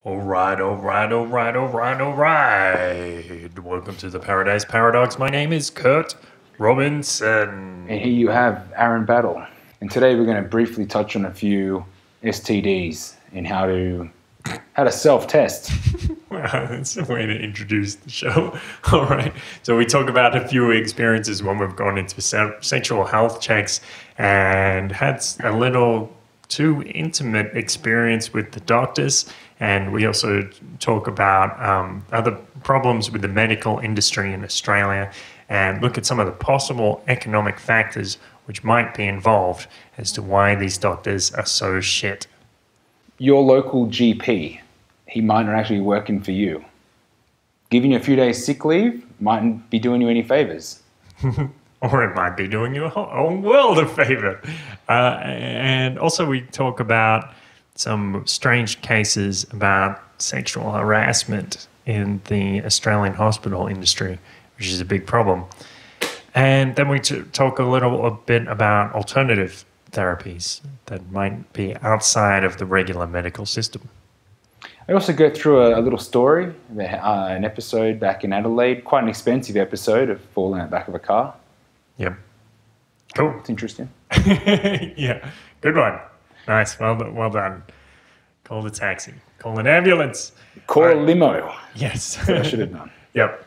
All right, all right, all right, all right, all right. Welcome to the Paradise Paradox. My name is Kurt Robinson. And here you have Aaron Battle. And today we're going to briefly touch on a few STDs and how to self-test. Wow, that's a way to introduce the show. All right. So we talk about a few experiences when we've gone into sexual health checks and had a little too intimate experience with the doctors. And we also talk about other problems with the medical industry in Australia and look at some of the possible economic factors which might be involved as to why these doctors are so shit. Your local GP, he might not actually be working for you. Giving you a few days sick leave mightn't be doing you any favors. Or it might be doing you a whole world of favor. And also we talk about some strange cases about sexual harassment in the Australian hospital industry, which is a big problem. And then we talk a bit about alternative therapies that might be outside of the regular medical system. I also go through a little story, an episode back in Adelaide, quite an expensive episode of falling out the back of a car. Yep. Cool. It's interesting. Yeah, good one. Nice, well done. Call the taxi. Call an ambulance. Call a limo. Yes. That's what I should have done. Yep.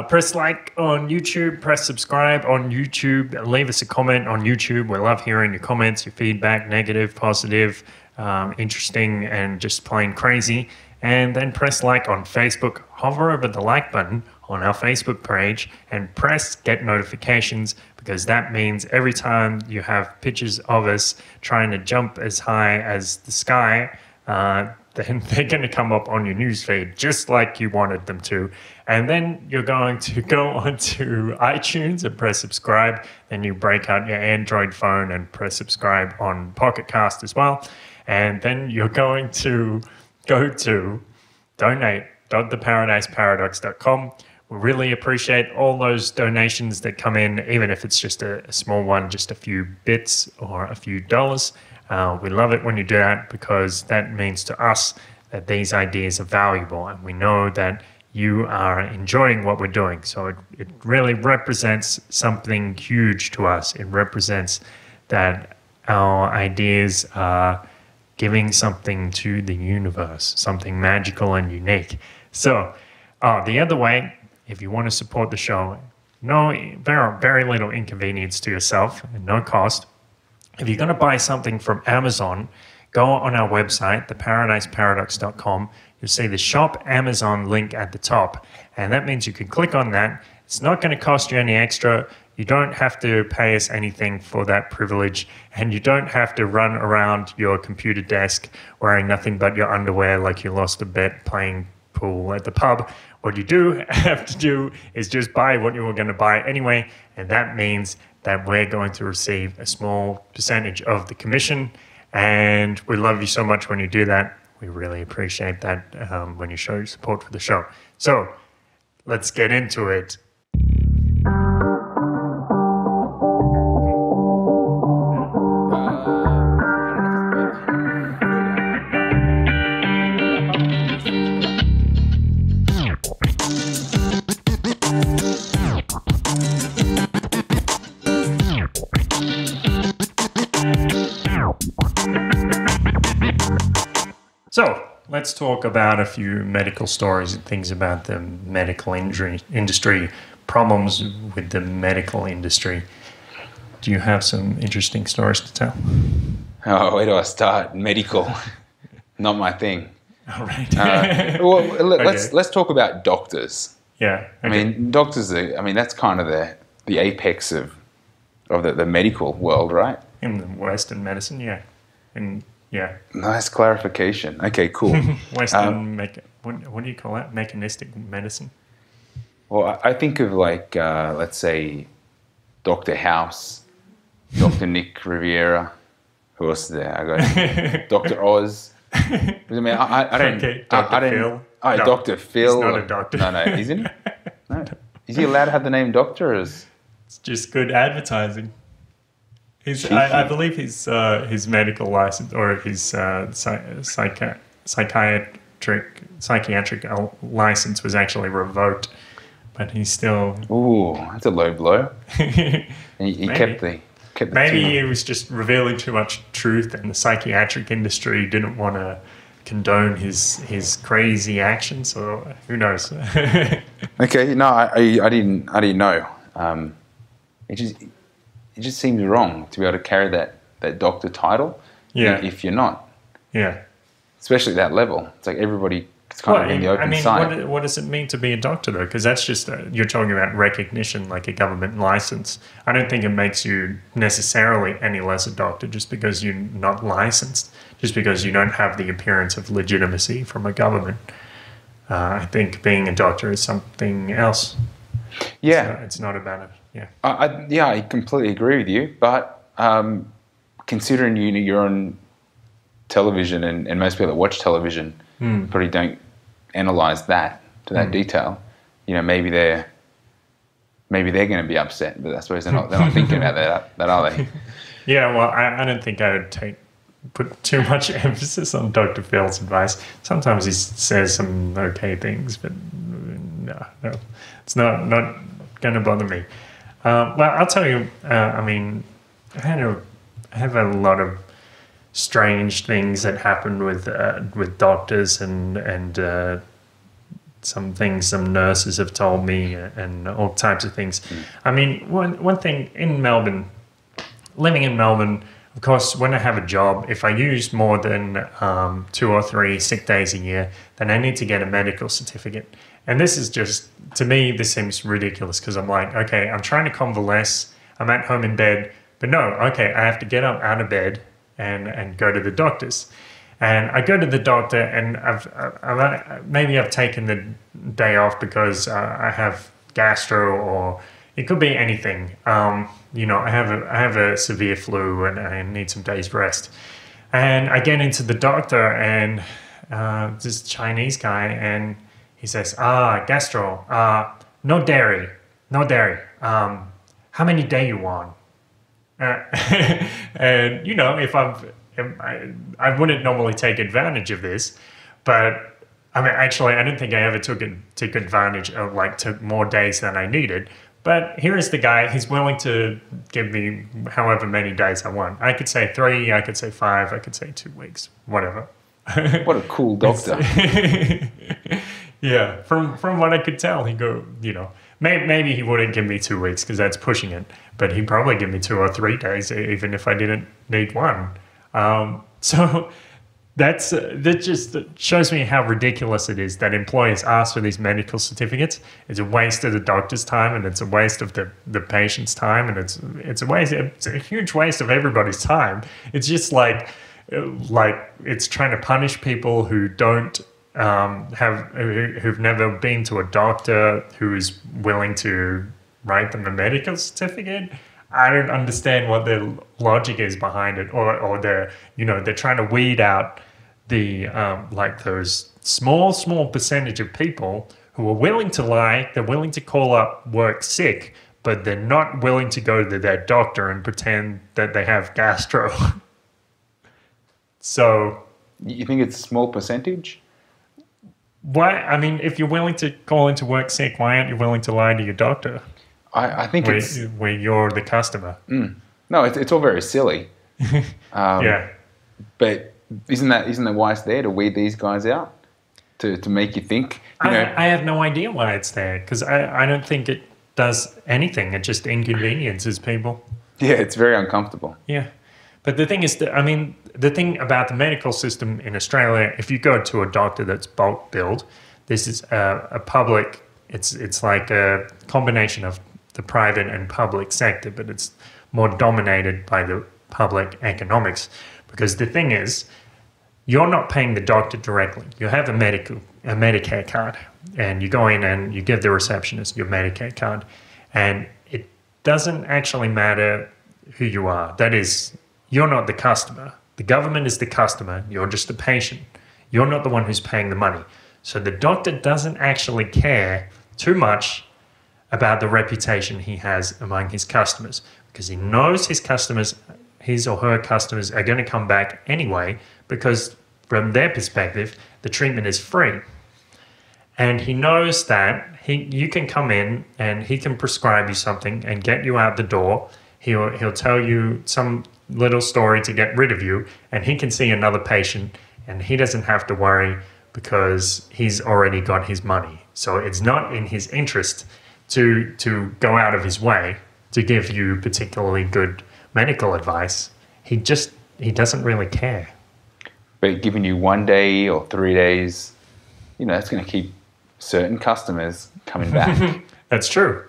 Press like on YouTube, press subscribe on YouTube, leave us a comment on YouTube. We love hearing your comments, your feedback, negative, positive, interesting, and just plain crazy. And then press like on Facebook, hover over the like button on our Facebook page and press get notifications, because that means every time you have pictures of us trying to jump as high as the sky, then they're going to come up on your newsfeed just like you wanted them to. And then you're going to go onto iTunes and press subscribe. Then you break out your Android phone and press subscribe on Pocket Cast as well. And then you're going to go to donate.theparadiseparadox.com. We really appreciate all those donations that come in, even if it's just a small one, just a few bits or a few dollars. We love it when you do that, because that means to us that these ideas are valuable, and we know that you are enjoying what we're doing. So it really represents something huge to us. It represents that our ideas are giving something to the universe, something magical and unique. So the other way, if you want to support the show, very little inconvenience to yourself and no cost. If you're going to buy something from Amazon, go on our website, theparadiseparadox.com. You'll see the Shop Amazon link at the top, and that means you can click on that. It's not going to cost you any extra. You don't have to pay us anything for that privilege, and you don't have to run around your computer desk wearing nothing but your underwear like you lost a bet playing pool at the pub. What you do have to do is just buy what you were going to buy anyway, and that means that we're going to receive a small percentage of the commission, and we love you so much when you do that. We really appreciate that when you show your support for the show. So let's get into it. So let's talk about a few medical stories and things about the medical industry, problems with the medical industry. Do you have some interesting stories to tell? Oh, where do I start? Medical, not my thing. All right. Let's talk about doctors. Yeah. Okay. I mean, doctors are, that's kind of the apex of the medical world, right? In the Western medicine, yeah. Yeah. Nice clarification. Okay, cool. Western, what do you call that? Mechanistic medicine? Well, I think of let's say, Dr. House, Dr. Nick Riviera. Who else is there? I got Dr. Oz. I don't. Okay, Dr. Phil. Oh, no, Dr. Phil. He's not a doctor. No, isn't he? No. Is he allowed to have the name doctor? Or is... It's just good advertising. I believe his medical license or his psychiatric psychiatric license was actually revoked, but he's still. Ooh, that's a low blow. he kept the. Maybe he was just revealing too much truth, and the psychiatric industry didn't want to condone his crazy actions, or who knows. Okay, no, I didn't know. It just seems wrong to be able to carry that doctor title. Yeah. If you're not. Yeah. Especially at that level, it's like everybody. It's kind of in the open side. What does it mean to be a doctor, though? Because that's just, you're talking about recognition, like a government license. I don't think it makes you necessarily any less a doctor just because you're not licensed, just because you don't have the appearance of legitimacy from a government. I think being a doctor is something else. Yeah. It's not about it. Yeah. I completely agree with you. But considering you're on television and most people that watch television probably don't analyze that to that detail. Maybe they're going to be upset, but I suppose they're not thinking about that, are they? Yeah, well, I don't think I would put too much emphasis on Dr. Phil's advice. Sometimes he says some okay things, but no, it's not going to bother me. Well, I'll tell you. I mean, I have a lot of strange things that happen with doctors and some things some nurses have told me and all types of things. I mean, one thing in Melbourne, living in Melbourne, of course, when I have a job, if I use more than 2 or 3 sick days a year, then I need to get a medical certificate. And this is just, to me, this seems ridiculous because I'm like, okay, I'm trying to convalesce, I'm at home in bed, but no, okay, I have to get up out of bed and go to the doctors. And I go to the doctor and I've taken the day off because I have gastro, or it could be anything. I have a severe flu and I need some days rest. And I get into the doctor and this Chinese guy, and he says, gastro, no dairy. How many days you want? And if I wouldn't normally take advantage of this, but I mean, actually, I don't think I ever took advantage of took more days than I needed. But here is the guy; he's willing to give me however many days I want. I could say 3, I could say 5, I could say 2 weeks, whatever. What a cool doctor! Yeah, from what I could tell, maybe he wouldn't give me 2 weeks because that's pushing it, but he'd probably give me 2 or 3 days even if I didn't need 1. So that just shows me how ridiculous it is that employers ask for these medical certificates. It's a waste of the doctor's time, and it's a waste of the patient's time, and it's a huge waste of everybody's time. It's just like it's trying to punish people who don't who've never been to a doctor who is willing to write them a medical certificate. I don't understand what their logic is behind it, or they're trying to weed out the those small percentage of people who are willing to lie. They're willing to call up work sick, but they're not willing to go to their doctor and pretend that they have gastro. So, you think it's a small percentage? Why? I mean, if you're willing to call into work sick, why aren't you willing to lie to your doctor? I think where you're the customer. No, it's all very silly. Yeah. But isn't that why it's there, to weed these guys out, to make you think? I have no idea why it's there, because I don't think it does anything. It just inconveniences people. Yeah, it's very uncomfortable. Yeah. But the thing is, the thing about the medical system in Australia, if you go to a doctor that's bulk billed, this is a public, it's like a combination of the private and public sector, but it's more dominated by the public economics. Because the thing is, you're not paying the doctor directly. You have a Medicare card, and you go in and you give the receptionist your Medicare card, and it doesn't actually matter who you are. That is, you're not the customer. The government is the customer. You're just the patient. You're not the one who's paying the money. So the doctor doesn't actually care too much about the reputation he has among his customers, because he knows his or her customers are going to come back anyway, because from their perspective, the treatment is free. And he knows that you can come in and he can prescribe you something and get you out the door. He'll tell you some little story to get rid of you, and he can see another patient, and he doesn't have to worry because he's already got his money. So it's not in his interest to go out of his way to give you particularly good medical advice. He doesn't really care. But giving you 1 day or 3 days, that's going to keep certain customers coming back. That's true.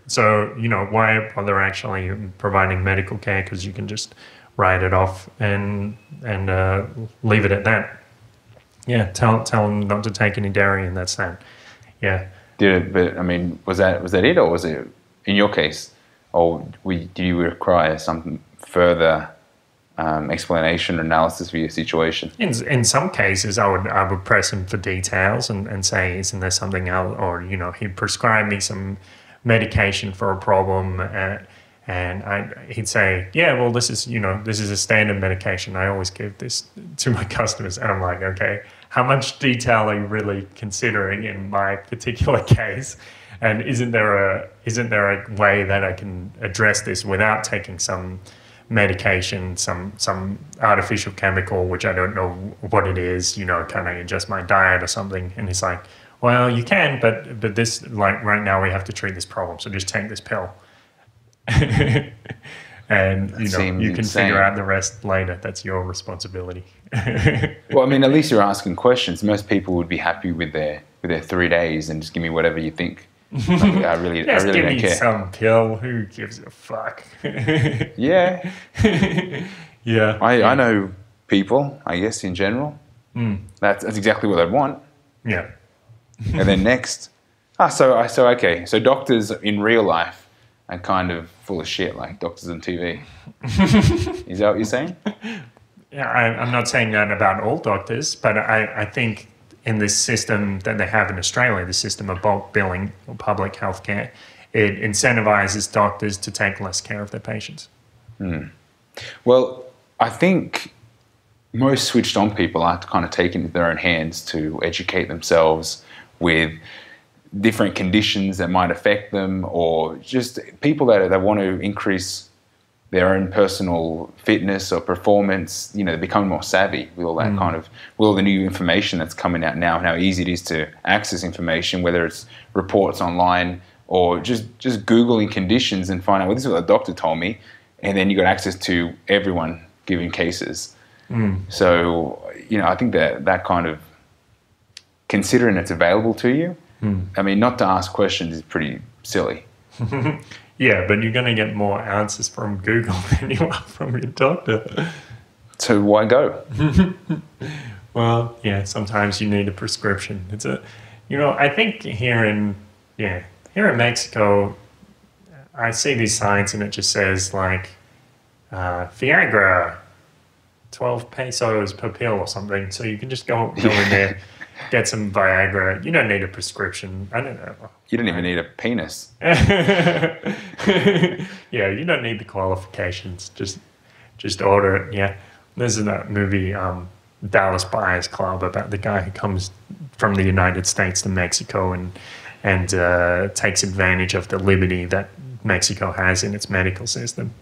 So, why bother actually providing medical care? Because you can just write it off and leave it at that. Yeah, tell them not to take any dairy, and that's that. Yeah. Was that it, or was it, in your case, or do you require some further explanation or analysis for your situation? In some cases, I would press him for details and say, isn't there something else? Or, he'd prescribe me some medication for a problem, and he'd say, yeah, well, this is a standard medication. I always give this to my customers. And I'm like, okay, how much detail are you really considering in my particular case? And isn't there a way that I can address this without taking some medication, some artificial chemical, which I don't know what it is, can I adjust my diet or something? And he's like, well, you can, but this, like, right now we have to treat this problem, so just take this pill. And you can insane. figure out the rest later. That's your responsibility. Well, at least you're asking questions. Most people would be happy with their 3 days and just give me whatever you think. I really give don't me care. Some pill. Who gives a fuck? Yeah. Yeah. I know people, I guess, in general. That's exactly what they want. Yeah. And then next, okay. So doctors in real life are kind of full of shit, like doctors on TV. Is that what you're saying? Yeah, I'm not saying that about all doctors, but I think in this system that they have in Australia, the system of bulk billing or public health care, it incentivizes doctors to take less care of their patients. Well, I think most switched on people are kind of taking it into their own hands to educate themselves with different conditions that might affect them, or just people that want to increase their own personal fitness or performance. They become more savvy with all that with all the new information that's coming out now, and how easy it is to access information, whether it's reports online or just Googling conditions and find out, well, this is what the doctor told me, and then you got access to everyone giving cases. So, I think that kind of, considering it's available to you, not to ask questions is pretty silly. Yeah, but you're going to get more answers from Google than you are from your doctor. So why go? Well, yeah, sometimes you need a prescription. It's I think here in Mexico, I see these signs and it just says like, Viagra, 12 pesos per pill or something. So you can just go in there, get some Viagra. You don't need a prescription. I don't know. You don't even need a penis. Yeah, you don't need the qualifications. Just order it. Yeah, there's that movie, Dallas Buyers Club, about the guy who comes from the United States to Mexico and takes advantage of the liberty that Mexico has in its medical system.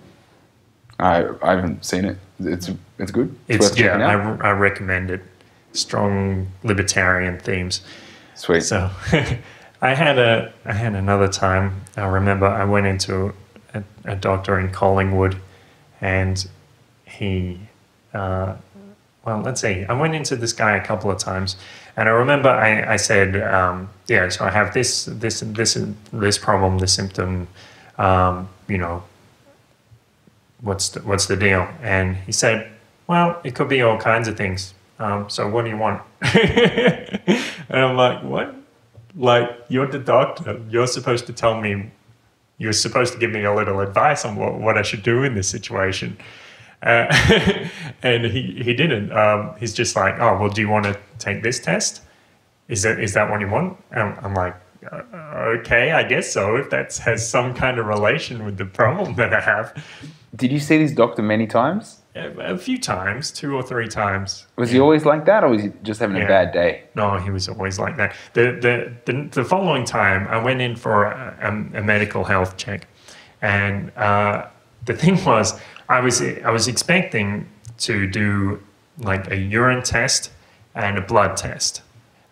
I haven't seen it. It's good. It's worth checking out. I recommend it. Strong libertarian themes. Sweet. So I had another time. I remember I went into a doctor in Collingwood, and he, I went into this guy a couple of times, and I remember I said, so I have this problem, this symptom, what's the deal? And he said, well, it could be all kinds of things. So what do you want? And I'm like, what? Like, you're the doctor. You're supposed to tell me, you're supposed to give me a little advice on what I should do in this situation. And he didn't. He's just like, oh, well, do you want to take this test? Is that what you want? I'm like, okay, I guess so, if that has some kind of relation with the problem that I have. Did you see this doctor many times? A few times, 2 or 3 times. Was he always like that, or was he just having a bad day? No, he was always like that. The following time, I went in for a medical health check, and the thing was, I was expecting to do like a urine test and a blood test.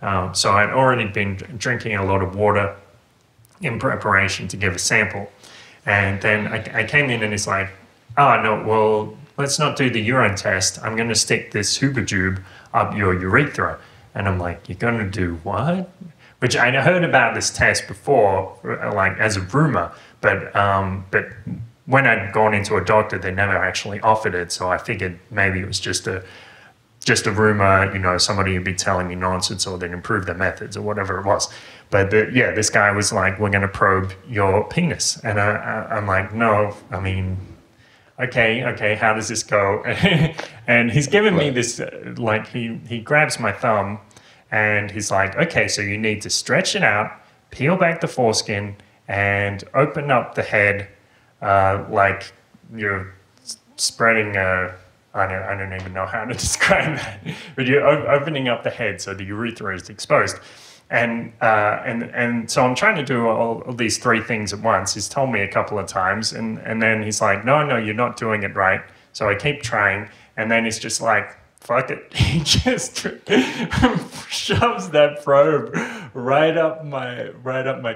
So I'd already been drinking a lot of water in preparation to give a sample, and then I came in and it's like, oh no, well, let's not do the urine test. I'm going to stick this Huber tube up your urethra. And I'm like, you're going to do what? Which I heard about this test before, like as a rumor, but when I'd gone into a doctor, they never actually offered it. So I figured maybe it was just a rumor, you know, somebody would be telling me nonsense or they'd improve their methods or whatever it was. But this guy was like, we're going to probe your penis. And I'm like, no, I mean, okay, how does this go? And he's giving me this, like, he grabs my thumb and he's like, okay, so you need to stretch it out, peel back the foreskin, and open up the head like you're spreading I don't even know how to describe that, but you're opening up the head so the urethra is exposed. And so I'm trying to do all these 3 things at once. He's told me a couple of times, and then he's like, no, you're not doing it right. So I keep trying, and then he's just like, fuck it. He just shoves that probe right up my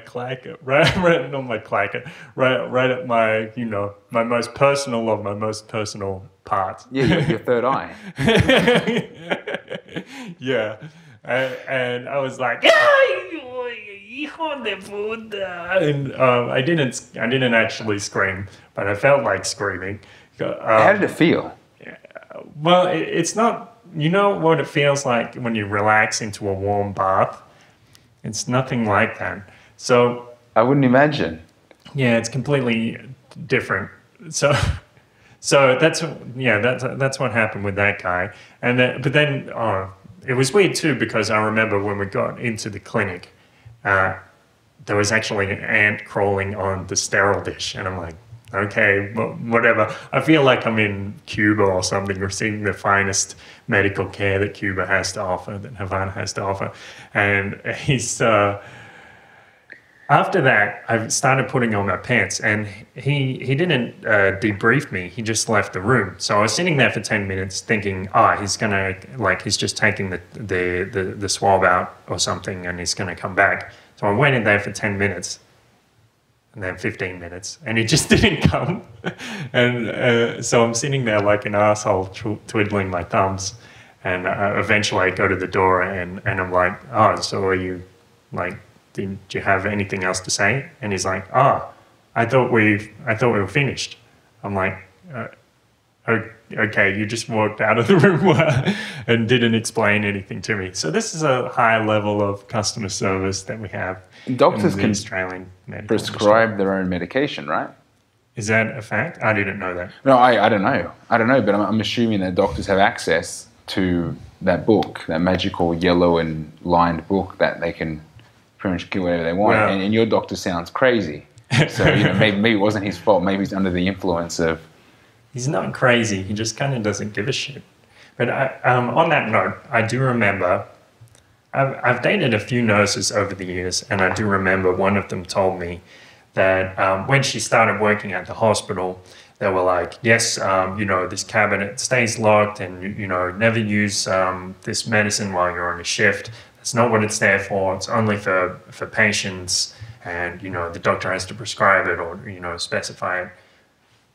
clacker, right up my, you know, my most personal of my most personal parts. Yeah, your third eye. Yeah. And I was like, hijo de puta. And I didn't actually scream, but I felt like screaming. How did it feel? Well, it's not, you know what it feels like when you relax into a warm bath? It's nothing like that. So I wouldn't imagine. Yeah, it's completely different. So that's what happened with that guy. But then it was weird too, because I remember when we got into the clinic, there was actually an ant crawling on the sterile dish, and I'm like, okay, well, whatever. I feel like I'm in Cuba or something, receiving the finest medical care that Cuba has to offer, that Havana has to offer. And he's after that, I started putting on my pants, and he didn't debrief me. He just left the room. So I was sitting there for 10 minutes thinking, he's just taking the swab out or something, and he's gonna come back. So I waited there for 10 minutes. And then 15 minutes, and he just didn't come. And so I'm sitting there like an asshole, twiddling my thumbs. And eventually I go to the door, and I'm like, so are you, like, did you have anything else to say? And he's like, I thought we were finished. I'm like, okay, you just walked out of the room and didn't explain anything to me. So this is a high level of customer service that we have. Doctors can Australian prescribe their own medication, right? Is that a fact? I didn't know that. No, I don't know. I don't know, but I'm assuming that doctors have access to that book, that magical yellow and lined book that they can pretty much get whatever they want. Well, and your doctor sounds crazy. So maybe it wasn't his fault. Maybe he's under the influence of... He's not crazy. He just kind of doesn't give a shit. But on that note, I do remember... I've dated a few nurses over the years, and I do remember one of them told me that when she started working at the hospital, they were like, yes, this cabinet stays locked, and, never use this medicine while you're on a shift. That's not what it's there for. It's only for patients, and, the doctor has to prescribe it or, specify it.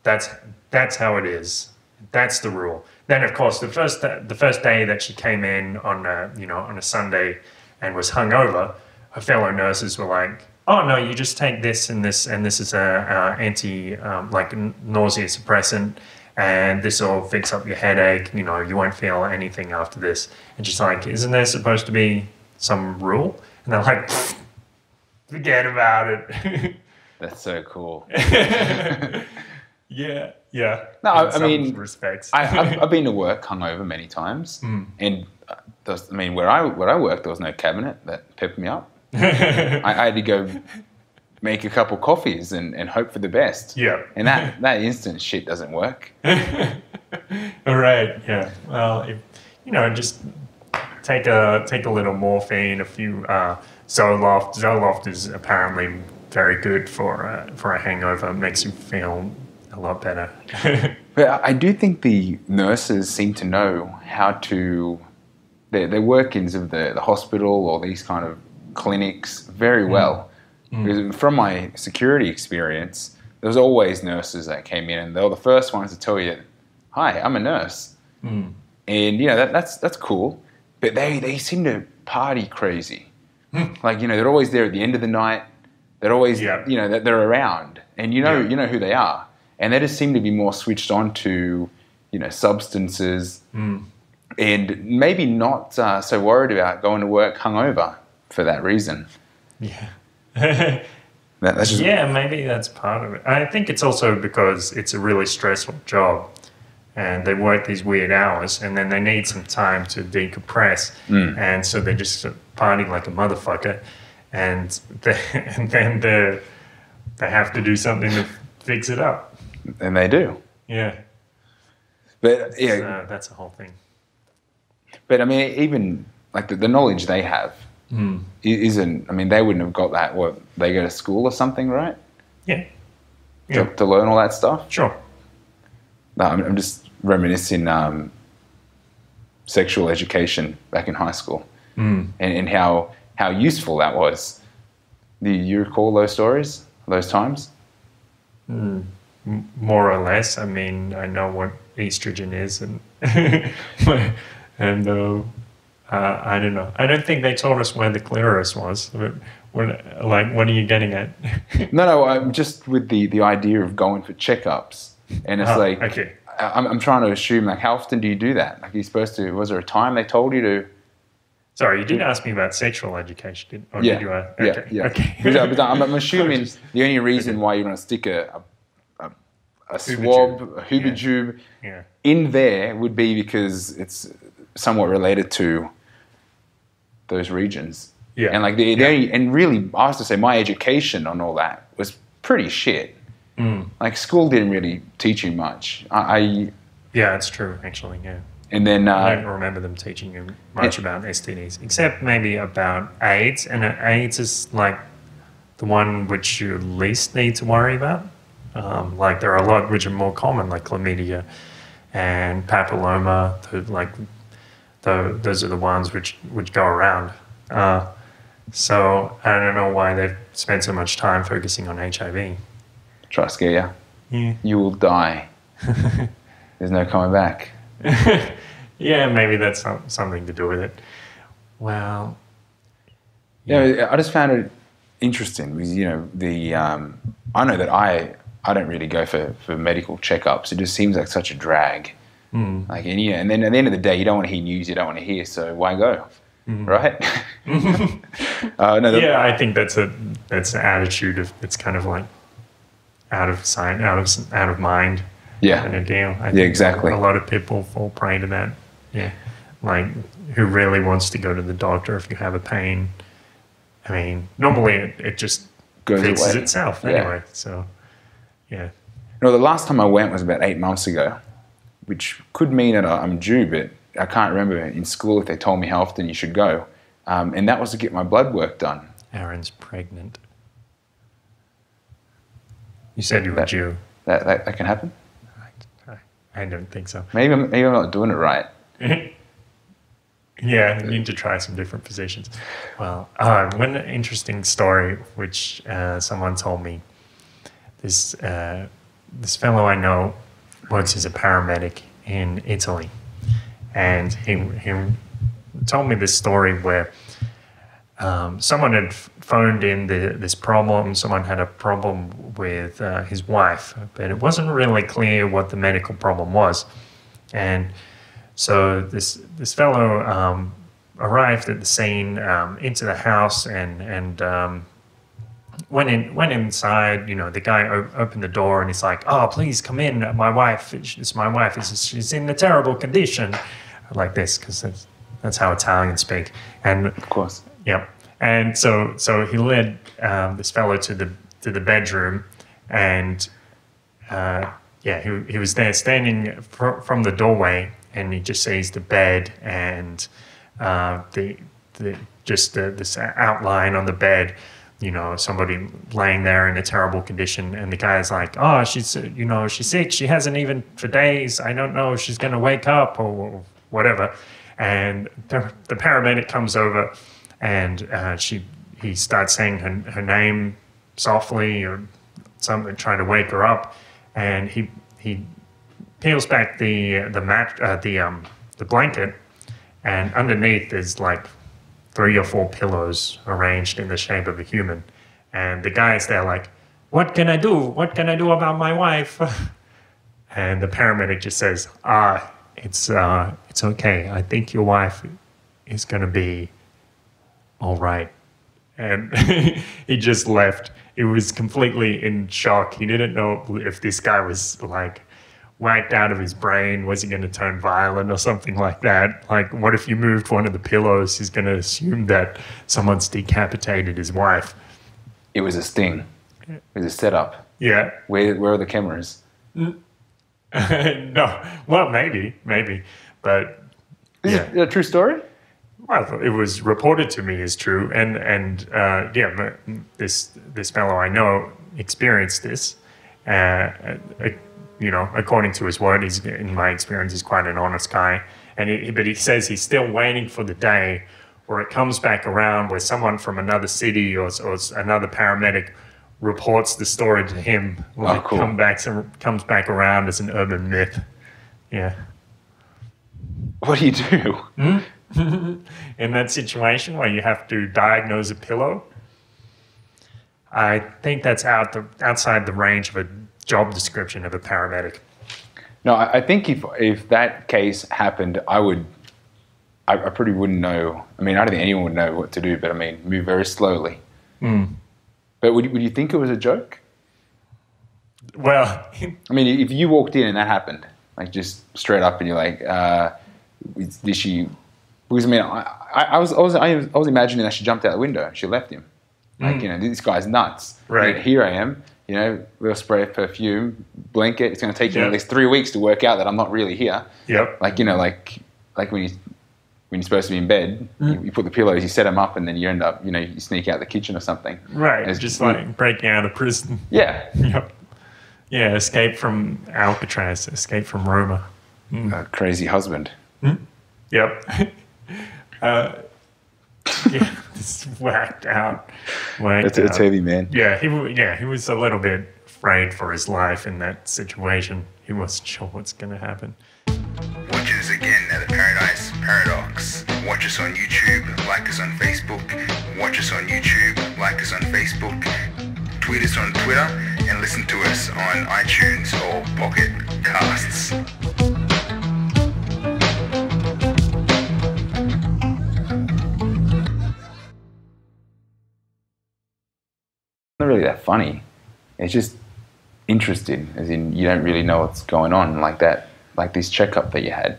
That's how it is. That's the rule. Then, of course, the first day that she came in on a Sunday and was hungover, her fellow nurses were like, "Oh no, you just take this and this, and this is a nausea suppressant, and this will fix up your headache. You won't feel anything after this." And she's like, "Isn't there supposed to be some rule?" And they're like, "Forget about it." That's so cool. Yeah. No, I mean, respects. I've been to work hungover many times, and where I worked, there was no cabinet that pepped me up. I had to go make a couple coffees and hope for the best. Yeah, and that instant shit doesn't work. All right. Yeah. Well, just take a little morphine, a few Zoloft. Zoloft is apparently very good for a hangover. It makes you feel a lot better. But I do think the nurses seem to know how to, their workings of the hospital or these kind of clinics very well. Because from my security experience, there was always nurses that came in and they were the first ones to tell you, hi, I'm a nurse. And, that's cool. But they seem to party crazy. Like, they're always there at the end of the night. They're always, they're around. And you know who they are. And they just seem to be more switched on to, substances and maybe not so worried about going to work hungover for that reason. Yeah. That's just... Yeah, maybe that's part of it. I think it's also because it's a really stressful job and they work these weird hours and then they need some time to decompress. And so they just party like a motherfucker and then they have to do something to fix it up. And they do. Yeah. But that's the whole thing. But I mean, even like the knowledge they have isn't, I mean, they wouldn't have got that. What, they go to school or something, right? Yeah. To learn all that stuff? Sure. No, I'm just reminiscing sexual education back in high school and how useful that was. Do you recall those stories, those times? More or less. I mean, I know what estrogen is, and I don't know. I don't think they told us where the clitoris was. What are you getting at? No. I'm just with the idea of going for checkups, and it's okay. I'm trying to assume, like, how often do you do that? Like, you're supposed to. Was there a time they told you to? Sorry, you did ask me about sexual education, did you? Okay. Yeah. Okay. But I'm assuming the only reason why you're going to stick a swab, a hubitube in there would be because it's somewhat related to those regions. Yeah. And like and really, I have to say, my education on all that was pretty shit. Like, school didn't really teach you much. Yeah, it's true, actually. Yeah. And then I don't remember them teaching you much about STDs, except maybe about AIDS. And AIDS is like the one which you least need to worry about. Like, there are a lot which are more common, like chlamydia and papilloma. Those are the ones which go around. So I don't know why they've spent so much time focusing on HIV. Try to scare you. Yeah. You will die. There's no coming back. Yeah, maybe that's something to do with it. Well, yeah, I just found it interesting because I know that I don't really go for medical checkups. It just seems like such a drag. Like, and then at the end of the day, you don't want to hear news you don't want to hear, so why go? Right? I think that's an attitude of, it's kind of like out of sight, out of mind. Kind of deal. I think exactly. A lot of people fall prey to that. Yeah. Like, who really wants to go to the doctor if you have a pain? I mean, normally it just fixes itself anyway. So, yeah. The last time I went was about 8 months ago, which could mean that I'm due, but I can't remember in school if they told me how often you should go. And that was to get my blood work done. Aaron's pregnant. You said you were due. That can happen? I don't think so. Maybe I'm not doing it right. Yeah, you need to try some different positions. Well, one interesting story which someone told me. This fellow I know works as a paramedic in Italy, and he told me this story where someone had phoned in this problem. Someone had a problem with his wife, but it wasn't really clear what the medical problem was. And so this fellow arrived at the scene, into the house, and went inside. The guy opened the door, and he's like, "Oh, please come in. My wife. It's my wife. She's in a terrible condition," like this, because that's how Italians speak. And of course, yep. And so he led this fellow to the bedroom, and yeah, he was there standing from the doorway, and he just sees the bed and this outline on the bed, you know, somebody laying there in a terrible condition, and the guy's like, oh, she's sick, she hasn't even for days, I don't know if she's going to wake up or whatever. And the paramedic comes over, and he starts saying her name softly or something, trying to wake her up, and he peels back the blanket, and underneath is like 3 or 4 pillows arranged in the shape of a human. And the guy's there like, what can I do? What can I do about my wife? And the paramedic just says, it's okay. I think your wife is going to be all right. And he just left. He was completely in shock. He didn't know if this guy was like whacked out of his brain. Was he going to turn violent or something like that? Like, what if you moved one of the pillows? He's going to assume that someone's decapitated his wife. It was a sting. It was a setup. Yeah. Where are the cameras? No. Well, maybe. But Is it a true story? Well, it was reported to me as true, and this fellow I know experienced this. You know, according to his word, in my experience, he's quite an honest guy. But he says he's still waiting for the day where it comes back around, where someone from another city or another paramedic reports the story to him. Like, cool. Comes back around as an urban myth. Yeah. What do you do? In that situation where you have to diagnose a pillow, I think that's outside the range of a job description of a paramedic. No, I think if that case happened, I probably wouldn't know. I mean, I don't think anyone would know what to do, but I mean, move very slowly. But would you think it was a joke? Well, I mean, if you walked in and that happened, like just straight up, and you're like, did she? Because I mean, I was imagining that she jumped out the window. She left him. Like, you know, this guy's nuts. Right. And here I am. You know, we'll spray a perfume, blanket. It's going to take you at least 3 weeks to work out that I'm not really here. Yep. Like, you know, like when you're supposed to be in bed, you put the pillows, you set them up, and then you end up, you know, you sneak out the kitchen or something. Right. It's just like breaking out of prison. Yeah. Yep. Yeah. Escape from Alcatraz. Escape from Roma. A crazy husband. Yep. Yeah, it's whacked out. It's heavy, man. Yeah, he was a little bit afraid for his life in that situation. He wasn't sure what's going to happen. Watch us again at the Paradise Paradox. Watch us on YouTube, like us on Facebook. Watch us on YouTube, like us on Facebook. Tweet us on Twitter, and listen to us on iTunes or Pocket Casts. Not really that funny. It's just interesting, as in you don't really know what's going on, like that, like this checkup that you had.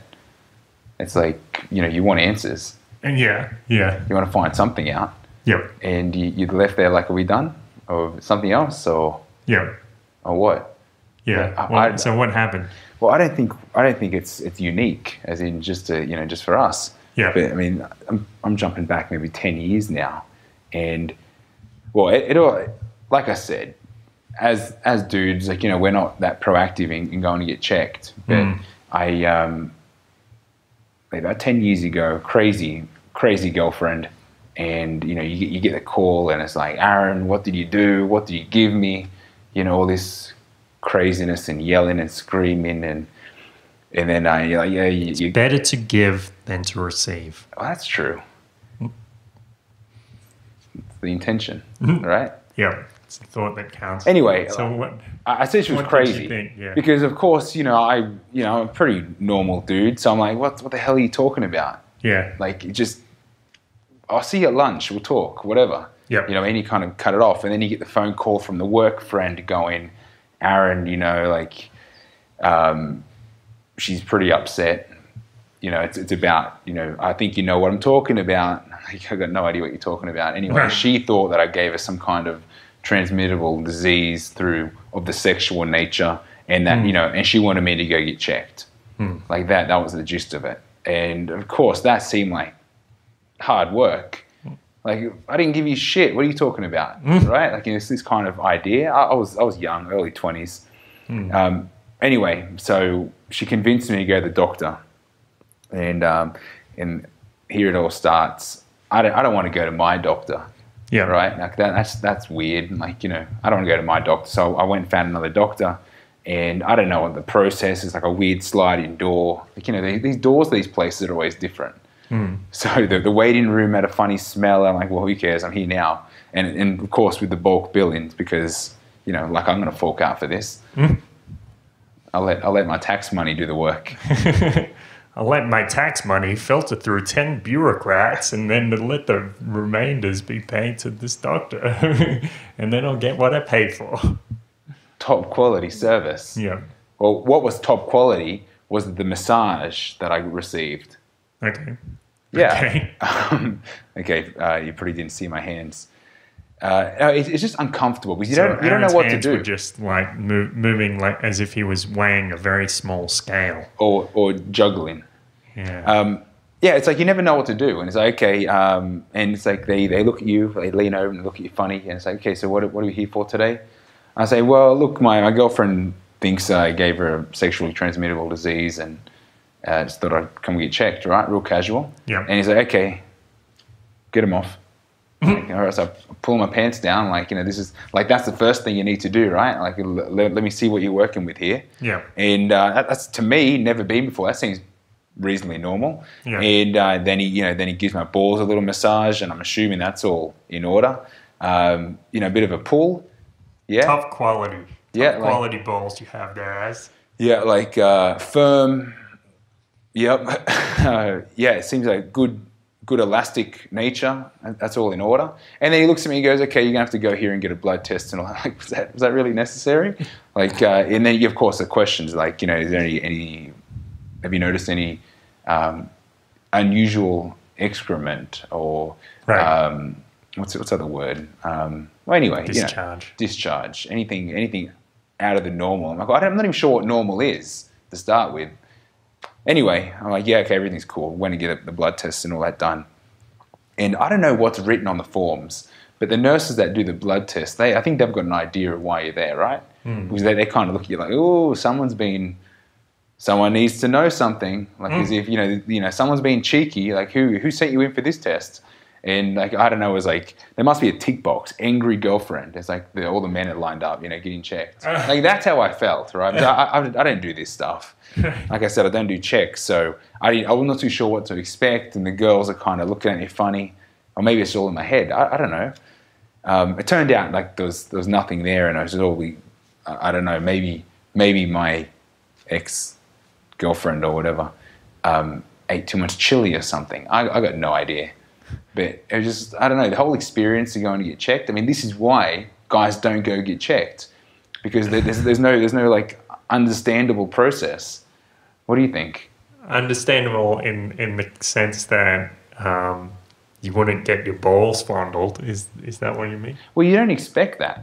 It's like, you know, you want answers. And yeah. You want to find something out. Yep. And you're left there like, are we done? Or something else? Or what? Yeah. So what happened? Well, I don't think it's unique, as in just just for us. Yeah. But I mean, I'm jumping back maybe 10 years now, and well, it all, like I said, as dudes, like, you know, we're not that proactive in going to get checked. But about 10 years ago, crazy girlfriend, and you know, you get the call, and it's like, Aaron, what did you do? What did you give me? You know, all this craziness and yelling and screaming, and then you're like, it's better to give than to receive. Well, that's true. It's the intention, right? Yeah, it's the thought that counts. Anyway, so what? I said she was crazy because, of course, you know, I'm a pretty normal dude, so I'm like, what the hell are you talking about? Yeah, like, I'll see you at lunch, we'll talk, whatever. Yeah, you know, and you kind of cut it off, and then you get the phone call from the work friend going, Aaron, you know, like, she's pretty upset. You know, it's about, you know, I think you know what I'm talking about. I got no idea what you're talking about. Anyway, right. She thought that I gave her some kind of transmittable disease of the sexual nature, and that, and she wanted me to go get checked. Like that was the gist of it. And of course that seemed like hard work. Like, I didn't give you shit. What are you talking about? Right? Like, it's this kind of idea. I was young, early 20s. Anyway, so she convinced me to go to the doctor. And here it all starts. I don't want to go to my doctor. Yeah. Right? Like that's weird. Like, I don't want to go to my doctor. So I went and found another doctor. And I don't know what the process is, like a weird sliding door. Like, these doors, these places are always different. So the waiting room had a funny smell. I'm like, well, who cares? I'm here now. And of course with the bulk billings, because, like, I'm going to fork out for this. I'll let my tax money do the work. I'll let my tax money filter through 10 bureaucrats and then let the remainders be paid to this doctor. And then I'll get what I paid for. Top quality service. Yeah. Well, what was top quality was the massage that I received. Okay. Yeah. Okay. You probably didn't see my hands. No, it's just uncomfortable because you don't know what to do. Were just like moving like as if he was weighing a very small scale, or juggling. Yeah. Yeah. It's like you never know what to do, and it's like, okay. And it's like they look at you, they lean over and look at you funny, and it's like, okay, so what are we here for today? I say, well, look, my girlfriend thinks I gave her a sexually transmittable disease, and just thought I'd come get checked, right? Real casual. Yeah. And he's like, okay, get him off. Like, all right, so I pull my pants down, like, this is, like, that's the first thing you need to do, right? Like, let me see what you're working with here. Yeah. And that's, to me, never been before. That seems reasonably normal. Yeah. And then he gives my balls a little massage, and I'm assuming that's all in order. A bit of a pull. Yeah. Top quality. Yeah. Quality balls you have there, as. Yeah, like firm. Yep. Yeah, it seems like good elastic nature. That's all in order. And then he looks at me and goes, okay, you're going to have to go here and get a blood test. And I'm like, was that really necessary? Like, and then, of course, the questions like, is there any have you noticed any unusual excrement or, right. What's the other word? Well, anyway. Discharge. Discharge. Anything out of the normal. I'm like, I'm not even sure what normal is to start with. Anyway, I'm like, yeah, okay, everything's cool. Went to get the blood tests and all that done. And I don't know what's written on the forms, but the nurses that do the blood test, I think they've got an idea of why you're there, right? Because they kind of look at you like, oh, someone needs to know something. Like as if, someone's being cheeky. Like who sent you in for this test? And like, I don't know, it was like, there must be a tick box, angry girlfriend. It's like all the men are lined up, getting checked. Like that's how I felt, right? I don't do this stuff. Like I said, I don't do checks. So I was not too sure what to expect. And the girls are kind of looking at me funny. Or maybe it's all in my head. I don't know. It turned out like there was nothing there. And I was just I don't know, maybe my ex-girlfriend or whatever ate too much chili or something. I got no idea. But it was just, I don't know, the whole experience of going to get checked. I mean, this is why guys don't go get checked, because there's no like understandable process. What do you think? Understandable in the sense that you wouldn't get your balls fondled. Is that what you mean? Well, you don't expect that,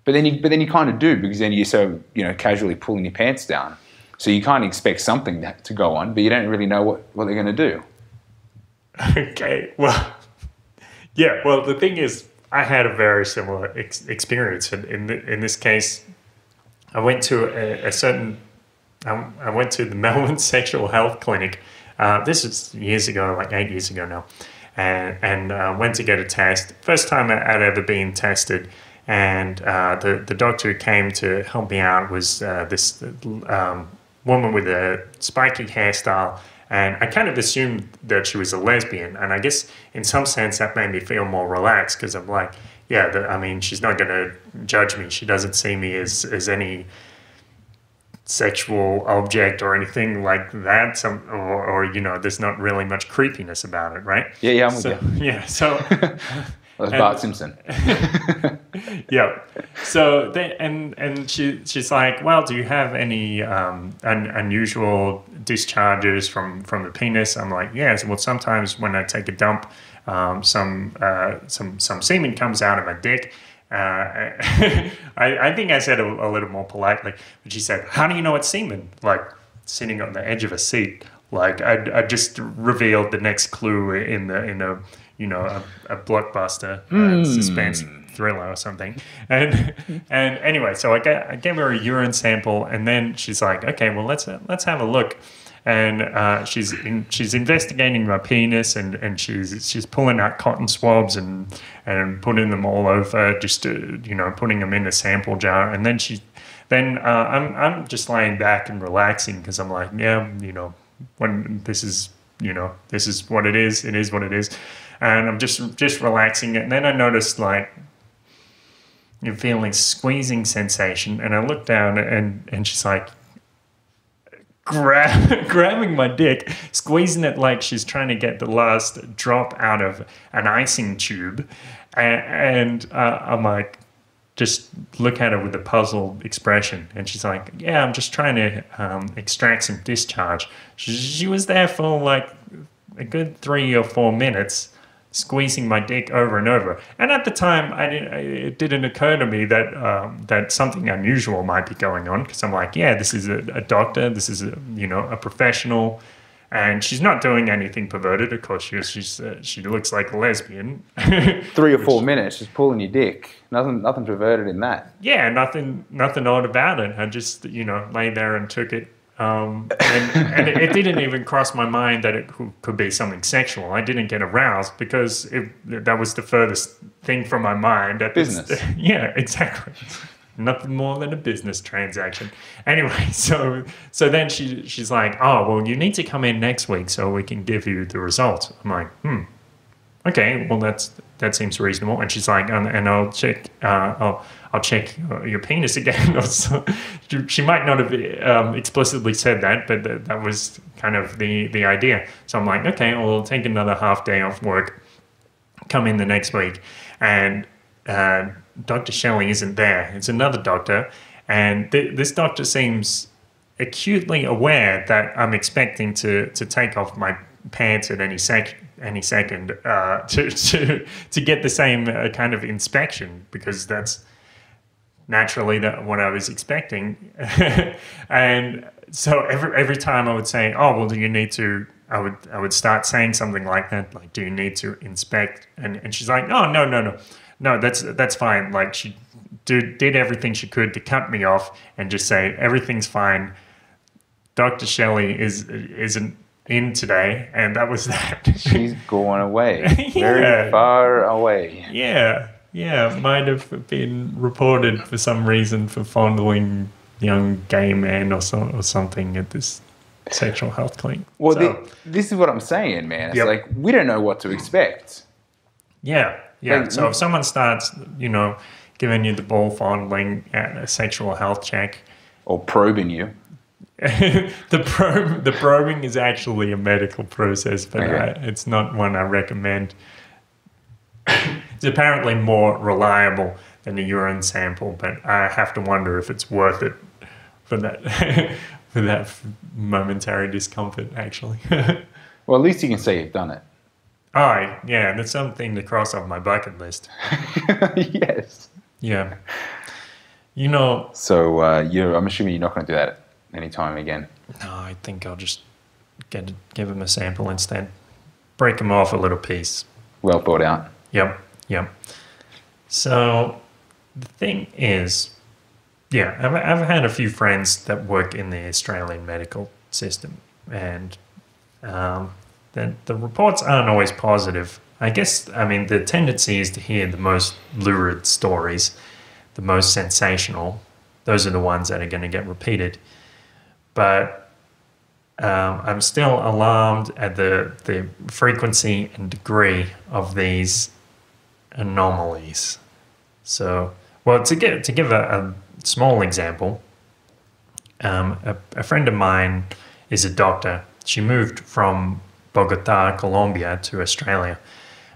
but then you kind of do, because then you're so casually pulling your pants down, so you kind of expect something to go on, but you don't really know what they're going to do. Okay, well, yeah. Well, the thing is, I had a very similar experience. In this case, I went to I went to the Melbourne Sexual Health Clinic. This is years ago, like 8 years ago now, and went to get a test. First time I'd ever been tested, and the doctor who came to help me out was this woman with a spiky hairstyle. And I kind of assumed that she was a lesbian. And I guess in some sense that made me feel more relaxed, because I'm like, yeah, she's not going to judge me. She doesn't see me as any sexual object or anything like that. Or there's not really much creepiness about it, right? Yeah, I'm with you. Yeah, so... That's Bart Simpson. Yeah. So she's like, well, do you have any unusual discharges from the penis? I'm like, yes. Well, sometimes when I take a dump, some semen comes out of my dick, I think I said a little more politely, but she said, "How do you know it's semen?" Like sitting on the edge of a seat. Like I just revealed the next clue in a a blockbuster suspense thriller or something. And anyway, so I gave her a urine sample, and then she's like, "Okay, well let's have a look." And she's investigating my penis, and she's pulling out cotton swabs and putting them all over, just putting them in a sample jar. And then I'm just laying back and relaxing because I'm like, yeah, when this is what it is what it is, and I'm just relaxing. And then I noticed like you're feeling squeezing sensation, and I look down and she's like grabbing my dick, squeezing it like she's trying to get the last drop out of an icing tube, and I'm like, just look at her with a puzzled expression, and she's like, "Yeah, I'm just trying to extract some discharge." She was there for like a good 3 or 4 minutes, squeezing my dick over and over. And at the time, it didn't occur to me that something unusual might be going on, because I'm like, yeah, this is a doctor, this is a professional, and she's not doing anything perverted. Of course, she looks like a lesbian. 3 or 4 minutes, just pulling your dick. Nothing perverted in that. Yeah, nothing odd about it. I just lay there and took it. And it didn't even cross my mind that it could be something sexual. I didn't get aroused because that was the furthest thing from my mind. Business. Yeah, exactly. Nothing more than a business transaction. Anyway, so then she's like, "Oh, well, you need to come in next week so we can give you the results." I'm like, okay, well that seems reasonable. And she's like, and I'll check I'll check your penis again. She might not have explicitly said that, but that was kind of the idea. So I'm like, okay, well, I'll take another half day off work, come in the next week, and Dr. Shelley isn't there. It's another doctor, and this doctor seems acutely aware that I'm expecting to take off my pants at any second to get the same kind of inspection, because that's naturally what I was expecting. And so every time I would say, "Oh, well, do you need to?" I would start saying something like that, like, "Do you need to inspect?" And she's like, "Oh, no, that's fine." Like, she did everything she could to cut me off and just say everything's fine. Dr. Shelley isn't in today, and that was that. She's going away. Yeah. Very far away. Yeah, might have been reported for some reason for fondling young gay men or something at this sexual health clinic. Well, this is what I'm saying, man. It's like, we don't know what to expect. Yeah. So if someone starts, giving you the ball fondling at a sexual health check, or probing you. The probing is actually a medical process, but it's not one I recommend. It's apparently more reliable than a urine sample, but I have to wonder if it's worth it for that momentary discomfort, actually. Well, at least you can say you've done it. Oh, yeah, that's something to cross off my bucket list. Yes. Yeah. So I'm assuming you're not going to do that anytime again. No, I think I'll just give him a sample instead. Break him off a little piece. Well thought out. Yep. So the thing is, I've had a few friends that work in the Australian medical system, and the reports aren't always positive. I guess, the tendency is to hear the most lurid stories, the most sensational. Those are the ones that are going to get repeated. But I'm still alarmed at the frequency and degree of these anomalies. So, well, to give a small example, a friend of mine is a doctor. She moved from Bogota, Colombia, to Australia,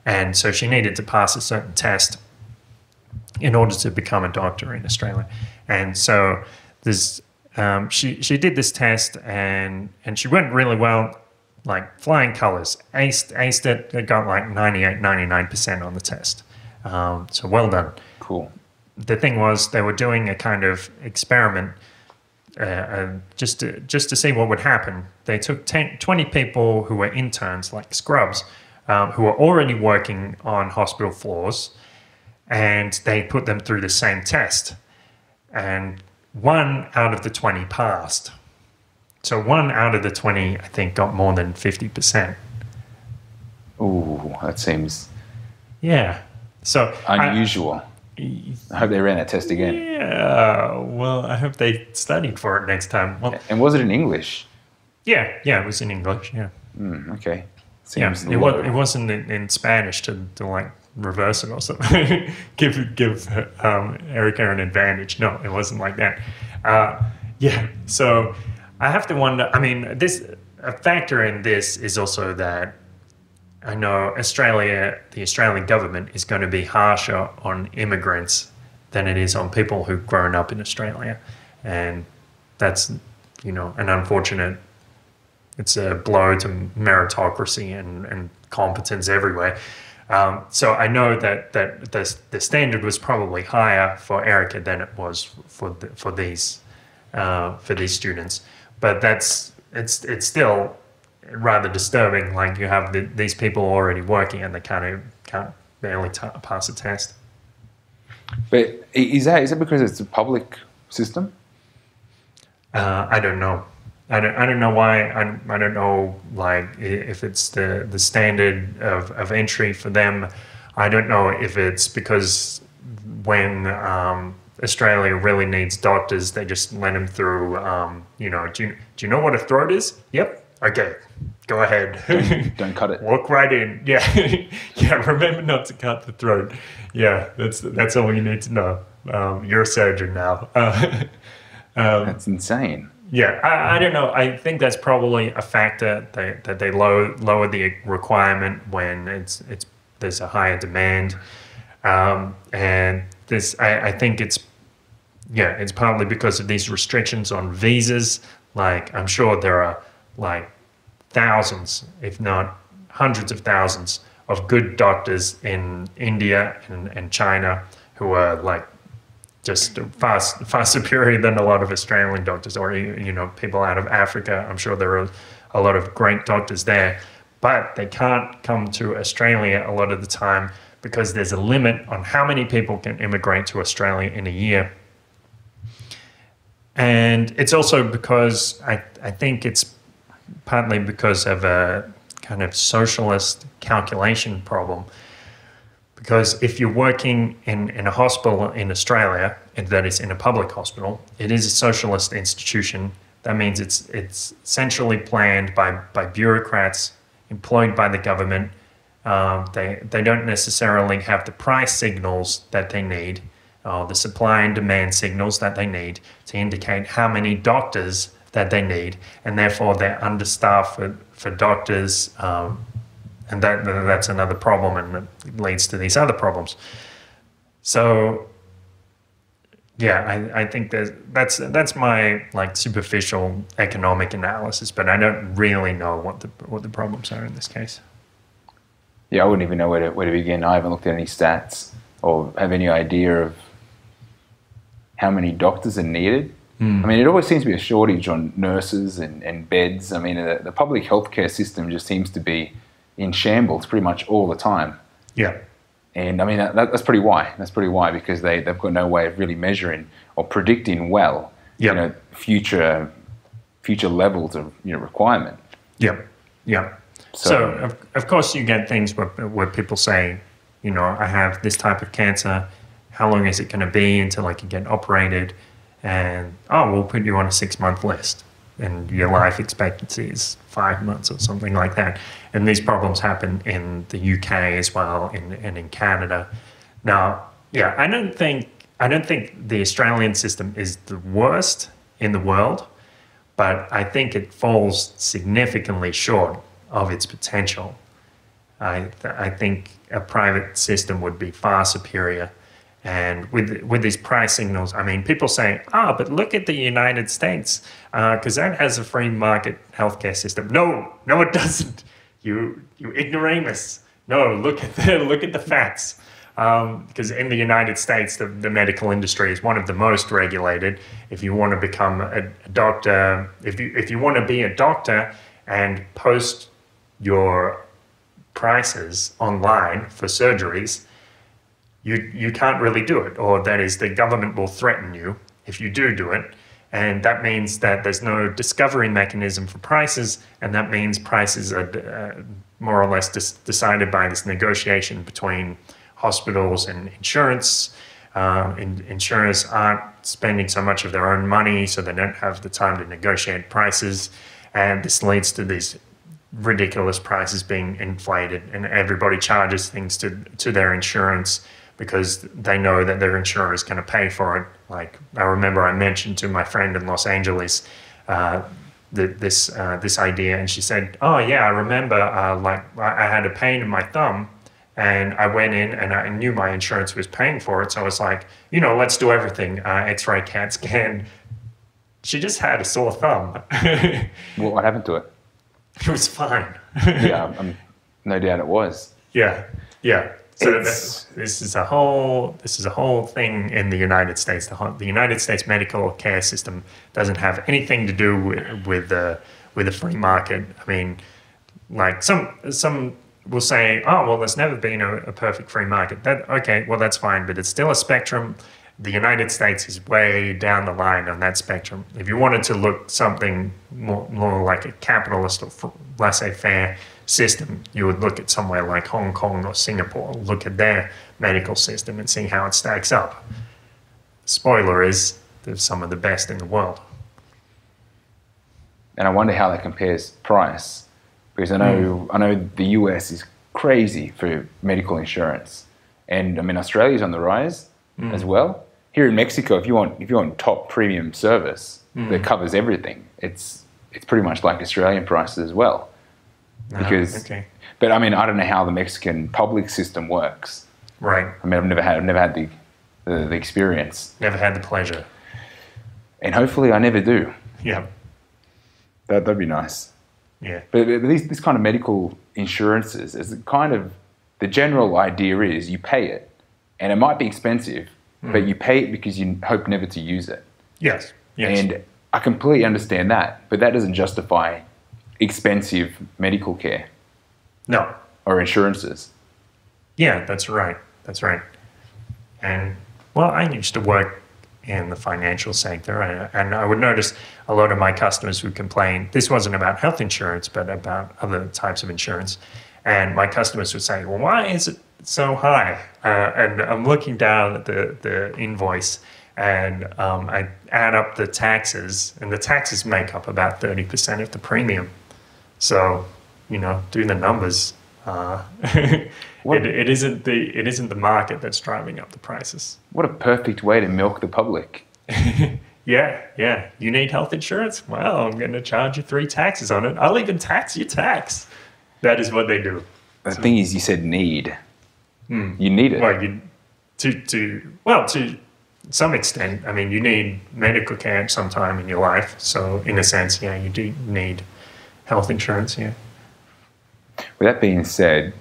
and so she needed to pass a certain test in order to become a doctor in Australia. And so there's she did this test, and she went really well, like flying colors, aced it, got like 98, 99% on the test. So well done. Cool. the thing was they were doing a kind of experiment just to see what would happen. They took 20 people who were interns, like scrubs, who were already working on hospital floors, and they put them through the same test. And 1 out of the 20 passed. So 1 out of the 20, I think, got more than 50%. Ooh, that seems So unusual. I hope they ran that test again. Yeah, well, I hope they studied for it next time. Well, and was it in English? Yeah, it was in English, yeah. Okay. Seems it wasn't in Spanish to like reverse it or something. give Erica an advantage. No, it wasn't like that. So I have to wonder, I mean, a factor in this is also that I know the Australian government is going to be harsher on immigrants than it is on people who've grown up in Australia. And that's, an unfortunate, it's a blow to meritocracy and competence everywhere. So I know that the standard was probably higher for Erica than it was for these students. But it's still rather disturbing. Like you have these people already working and they can't barely pass a test. But is that because it's a public system? I don't know. I don't know why. I don't know, like, if it's the standard of entry for them. I don't know if it's because when Australia really needs doctors, they just let them through. Do you know what a throat is? Yep. Okay. Go ahead. Don't cut it. Walk right in. Yeah. Remember not to cut the throat. Yeah. That's all you need to know. You're a surgeon now. That's insane. Yeah, I don't know. I think that's probably a factor that they lower the requirement when there's a higher demand, and this I think it's partly because of these restrictions on visas. Like I'm sure there are like thousands, if not hundreds of thousands, of good doctors in India and China who are like just far superior than a lot of Australian doctors, or people out of Africa. I'm sure there are a lot of great doctors there, but they can't come to Australia a lot of the time because there's a limit on how many people can immigrate to Australia in a year. And it's also because I think it's partly because of a kind of socialist calculation problem. Because if you're working in a hospital in Australia, and that is in a public hospital, it is a socialist institution. That means it's essentially planned by bureaucrats employed by the government. They don't necessarily have the price signals that they need, the supply and demand signals that they need to indicate how many doctors that they need, and therefore they're understaffed for doctors. And that's another problem, and it leads to these other problems. So, I think that's my like superficial economic analysis, but I don't really know what the problems are in this case. Yeah, I wouldn't even know where to begin. I haven't looked at any stats or have any idea of how many doctors are needed. I mean, it always seems to be a shortage on nurses and beds. I mean, the public healthcare system just seems to be in shambles pretty much all the time. Yeah. And I mean, that's pretty why. That's pretty why, because they've got no way of really measuring or predicting well, future levels of requirement. Yep. Yeah. So of course you get things where people say, I have this type of cancer. How long is it going to be until I can get operated? And we'll put you on a 6-month list, and your life expectancy is 5 months or something like that. And these problems happen in the UK as well, and in Canada. Now, I don't think the Australian system is the worst in the world, but I think it falls significantly short of its potential. I think a private system would be far superior. And with these price signals, I mean, people say, but look at the United States, because that has a free market healthcare system. No, it doesn't. You ignoramus. No, look at the facts. because in the United States, the medical industry is one of the most regulated. If you want to become a doctor, if you want to be a doctor and post your prices online for surgeries, you can't really do it, or that is, the government will threaten you if you do it. And that means that there's no discovery mechanism for prices, and that means prices are more or less decided by this negotiation between hospitals and insurance. Insurers aren't spending so much of their own money, so they don't have the time to negotiate prices, and this leads to these ridiculous prices being inflated, and everybody charges things to their insurance because they know that their insurer is going to pay for it. Like, I remember I mentioned to my friend in Los Angeles this idea, and she said, "Oh yeah, I remember. Like, I had a pain in my thumb, and I went in and I knew my insurance was paying for it. So I was like, let's do everything. X-ray, CAT scan." She just had a sore thumb. Well, what happened to it? It was fine. Yeah, no doubt it was. Yeah. So this is a whole thing in the United States. The United States medical care system doesn't have anything to do with the free market. I mean, like some will say, "Oh, well, there's never been a perfect free market." Okay, well, that's fine, but it's still a spectrum. The United States is way down the line on that spectrum. If you wanted to look something more like a capitalist or laissez-faire system, you would look at somewhere like Hong Kong or Singapore, look at their medical system and see how it stacks up. Spoiler is, they're some of the best in the world. And I wonder how that compares price, because I know the US is crazy for medical insurance, and I mean Australia's on the rise as well. Here in Mexico, if you want top premium service that covers everything, it's pretty much like Australian prices as well. Because, but I mean, I don't know how the Mexican public system works. Right. I mean, I've never had the experience. Never had the pleasure. And hopefully, I never do. Yeah. That'd be nice. Yeah. But this kind of medical insurances is kind of, the general idea is you pay it, and it might be expensive, but you pay it because you hope never to use it. Yes. And I completely understand that, but that doesn't justify expensive medical care. No. Or insurances. Yeah, that's right. And, well, I used to work in the financial sector, and I would notice a lot of my customers would complain. This wasn't about health insurance, but about other types of insurance. And my customers would say, "Well, why is it so high?" And I'm looking down at the invoice, and I add up the taxes, and the taxes make up about 30% of the premium. So, do the numbers. It isn't the market that's driving up the prices. What a perfect way to milk the public. Yeah. You need health insurance? Well, I'm going to charge you 3 taxes on it. I'll even tax your tax. That is what they do. The thing is, you said need. You need it. Well, to some extent. I mean, you need medical care at some time in your life. So, in a sense, yeah, you do need health insurance. Yeah. With that being said,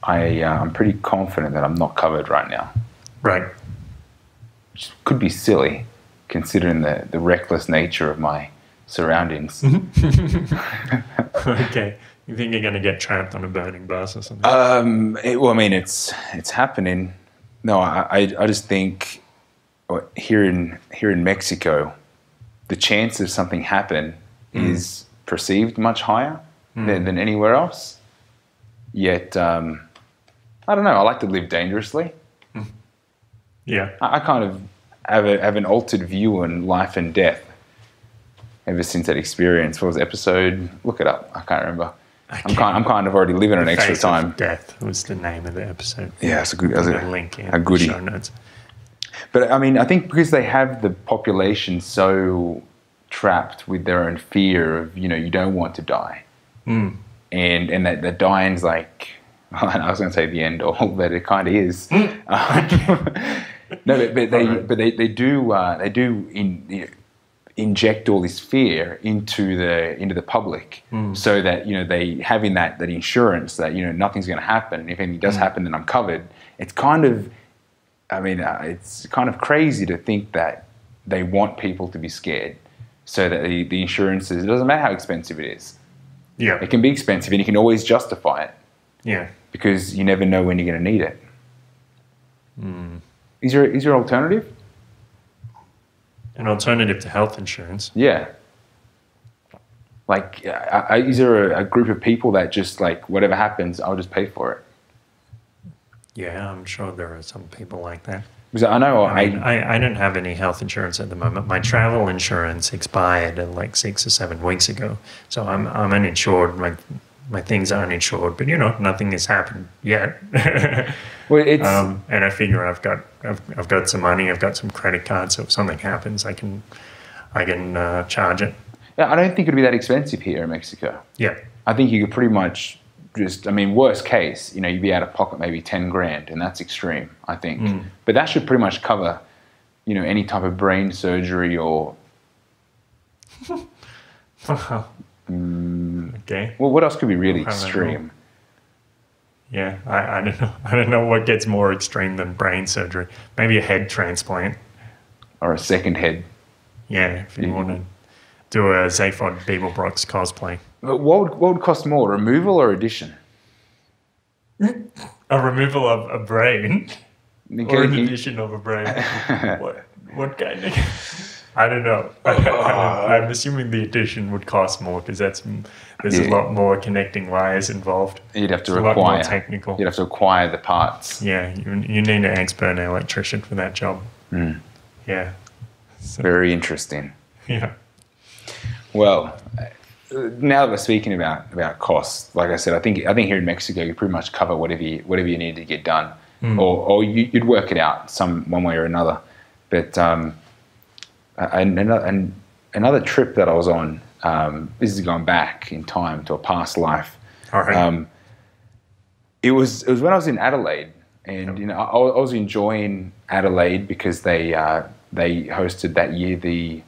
I'm pretty confident that I'm not covered right now. Right. Which could be silly, considering the reckless nature of my surroundings. Okay. You think you're going to get trapped on a burning bus or something? It's happening. No, I just think here in Mexico, the chance of something happen is perceived much higher than anywhere else. Yet, I don't know. I like to live dangerously. Yeah. I kind of have an altered view on life and death ever since that experience. What was the episode? Look it up. I can't remember. I'm kind of already living on extra time. Death was the name of the episode. Yeah, it's a link. In a goodie. Show notes. But I mean, I think because they have the population so trapped with their own fear of, you don't want to die. And that dying's like, I was going to say the end all, but it kind of is. No, but they do inject all this fear into the public, so that they having that insurance that nothing's going to happen. If anything does happen, then I'm covered. it's kind of, it's kind of crazy to think that they want people to be scared so that the insurances, it doesn't matter how expensive it is. Yeah. It can be expensive and you can always justify it. Yeah. Because you never know when you're going to need it. Is there an alternative? An alternative to health insurance? Yeah. Like, is there a group of people that just like, whatever happens, I'll just pay for it? Yeah, I'm sure there are some people like that. Because I know I don't have any health insurance at the moment. My travel insurance expired like 6 or 7 weeks ago, so I'm uninsured. My things are uninsured, but nothing has happened yet. Well, it's and I figure I've got some money. I've got some credit cards, so if something happens, I can charge it. Yeah, I don't think it'd be that expensive here in Mexico. Yeah, I think you could pretty much just, worst case, you'd be out of pocket maybe 10 grand, and that's extreme, I think. But that should pretty much cover, any type of brain surgery or. Okay. Well, what else could be really extreme? Yeah, I don't know. I don't know what gets more extreme than brain surgery. Maybe a head transplant. Or a second head. Yeah, if you want to do a Zaphod Beeblebrox cosplay. But what would cost more, removal or addition? A removal of a brain? Or an addition of a brain? What kind of... I don't know. I'm assuming the addition would cost more because there's a lot more connecting wires involved. You'd have to it's acquire. A lot more technical. You'd have to acquire the parts. Yeah, you need an expert electrician for that job. Yeah. So, very interesting. Yeah. Well, now that we're speaking about costs, like I said, I think here in Mexico you pretty much cover whatever you need to get done, or you'd work it out one way or another. But another trip that I was on, this is going back in time to a past life. All right. It was when I was in Adelaide, and I was enjoying Adelaide because they hosted that year the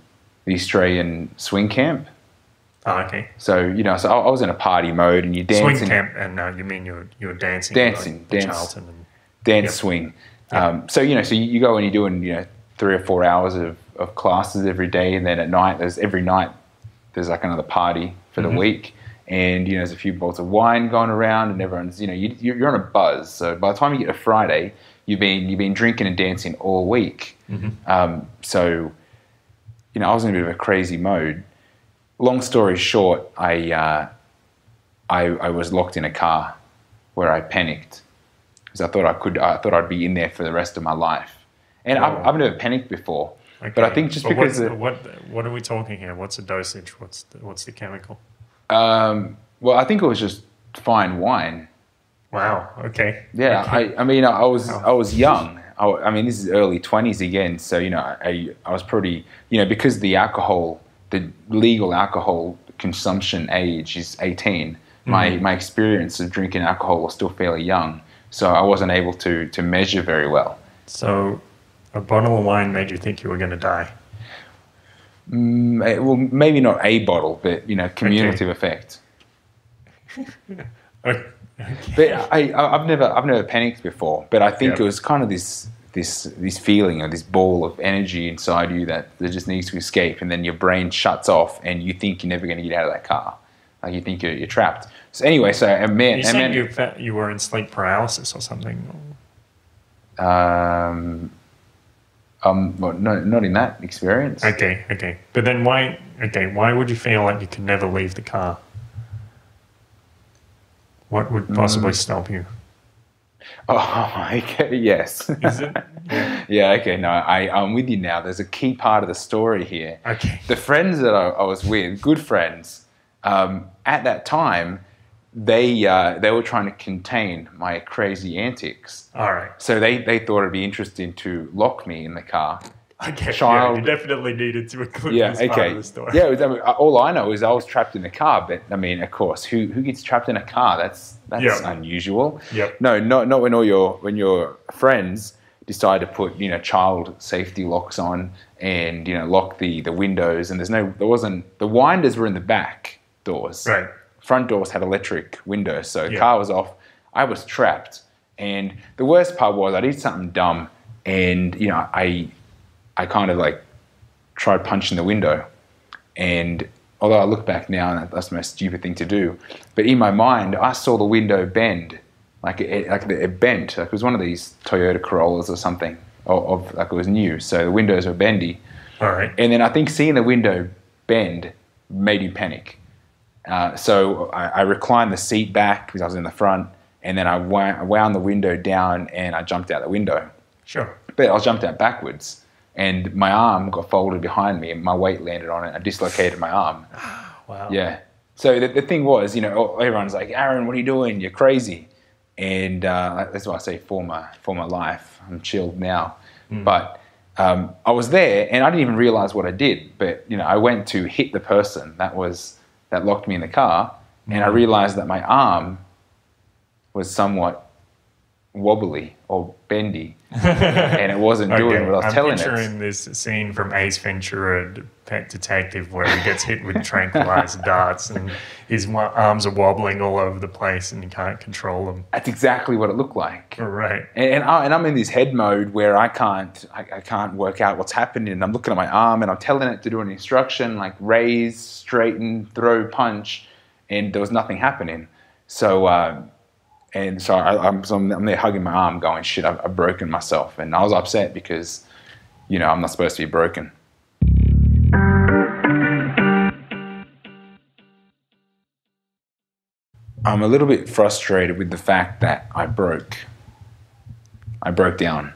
Australian swing camp. Oh, okay. So so I was in a party mode, and you dance. Swing camp, and you mean you're dancing? Dancing, like Charlton and dance swing. Yep. So you go and you're doing 3 or 4 hours of classes every day, and then at night every night there's like another party for the week, and there's a few bottles of wine going around, and everyone's you're on a buzz. So by the time you get to Friday, you've been drinking and dancing all week. So I was in a bit of a crazy mode. Long story short, I was locked in a car where I panicked because I thought I'd be in there for the rest of my life. And I've never panicked before, but I think just because what are we talking here? What's the dosage? What's the chemical? Well, I think it was just fine wine. Wow. Okay. Yeah. Okay. I was young. This is early 20s again. So I was pretty because the legal alcohol consumption age is 18. My experience of drinking alcohol was still fairly young, so I wasn't able to measure very well. So. A bottle of wine made you think you were going to die? Well, maybe not a bottle, but, cumulative effect. Okay. But I've never panicked before, but I think it was kind of this feeling or this ball of energy inside you that just needs to escape, and then your brain shuts off and you think you're never going to get out of that car. Like you think you're trapped. So anyway, you said you were in sleep paralysis or something? Well, no, not in that experience. Okay. But then why would you feel like you could never leave the car? What would possibly stop you? Oh, okay, yes. Is it? Yeah. Yeah, okay, no, I'm with you now. There's a key part of the story here. Okay. The friends that I was with, good friends, at that time, they were trying to contain my crazy antics. All right. So they thought it'd be interesting to lock me in the car. Okay. Yeah, you definitely needed to include this part of the story. Yeah, all I know is I was trapped in the car, but of course, who gets trapped in a car? That's unusual. Yep. No, not when your friends decide to put child safety locks on and lock the windows, and the winders were in the back doors. Right. Front doors had electric windows, so the car was off. I was trapped, And the worst part was I did something dumb, and I kind of like tried punching the window. And although I look back now and that's the most stupid thing to do, but in my mind I saw the window bend, like it bent. Like it was one of these Toyota Corollas or something, of like it was new, so the windows were bendy. All right. And then I think seeing the window bend made me panic. So I reclined the seat back because I was in the front, and then I wound the window down and I jumped out the window. Sure. But I jumped out backwards, and my arm got folded behind me and my weight landed on it. I dislocated my arm. Wow. Yeah. So the thing was, everyone's like, Aaron, what are you doing? You're crazy. And that's why I say for my life. I'm chilled now. But I was there and I didn't even realize what I did. But, I went to hit the person that locked me in the car, and I realized that my arm was somewhat wobbly or bendy, and it wasn't doing what I was telling it. I'm picturing this scene from Ace Ventura, Pet Detective, where he gets hit with tranquilizer darts and his arms are wobbling all over the place and he can't control them. That's exactly what it looked like. Right. And I'm in this head mode where I can't work out what's happening, and I'm looking at my arm and I'm telling it to do an instruction like raise, straighten, throw, punch, and there was nothing happening. So I'm there hugging my arm going, shit, I've broken myself. And I was upset because, I'm not supposed to be broken. I'm a little bit frustrated with the fact that I broke down.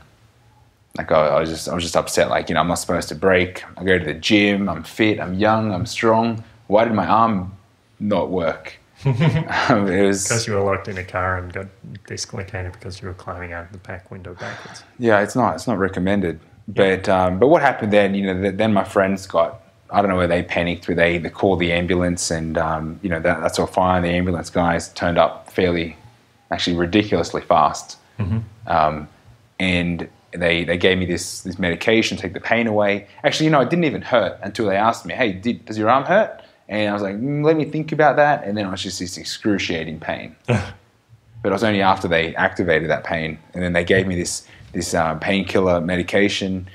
Like I was just upset. Like, I'm not supposed to break. I go to the gym. I'm fit. I'm young. I'm strong. Why did my arm not work? It was because you were locked in a car and got dislocated because you were climbing out the back window backwards. Yeah, it's not recommended. But what happened then? Then my friends got, I don't know where they panicked, where they called the ambulance, and that's all fine. The ambulance guys turned up actually ridiculously fast, and they gave me this medication to take the pain away. Actually, it didn't even hurt until they asked me, "Hey, does your arm hurt?" And I was like, let me think about that. And then it was just this excruciating pain. But it was only after they activated that pain, and then they gave me this painkiller medication,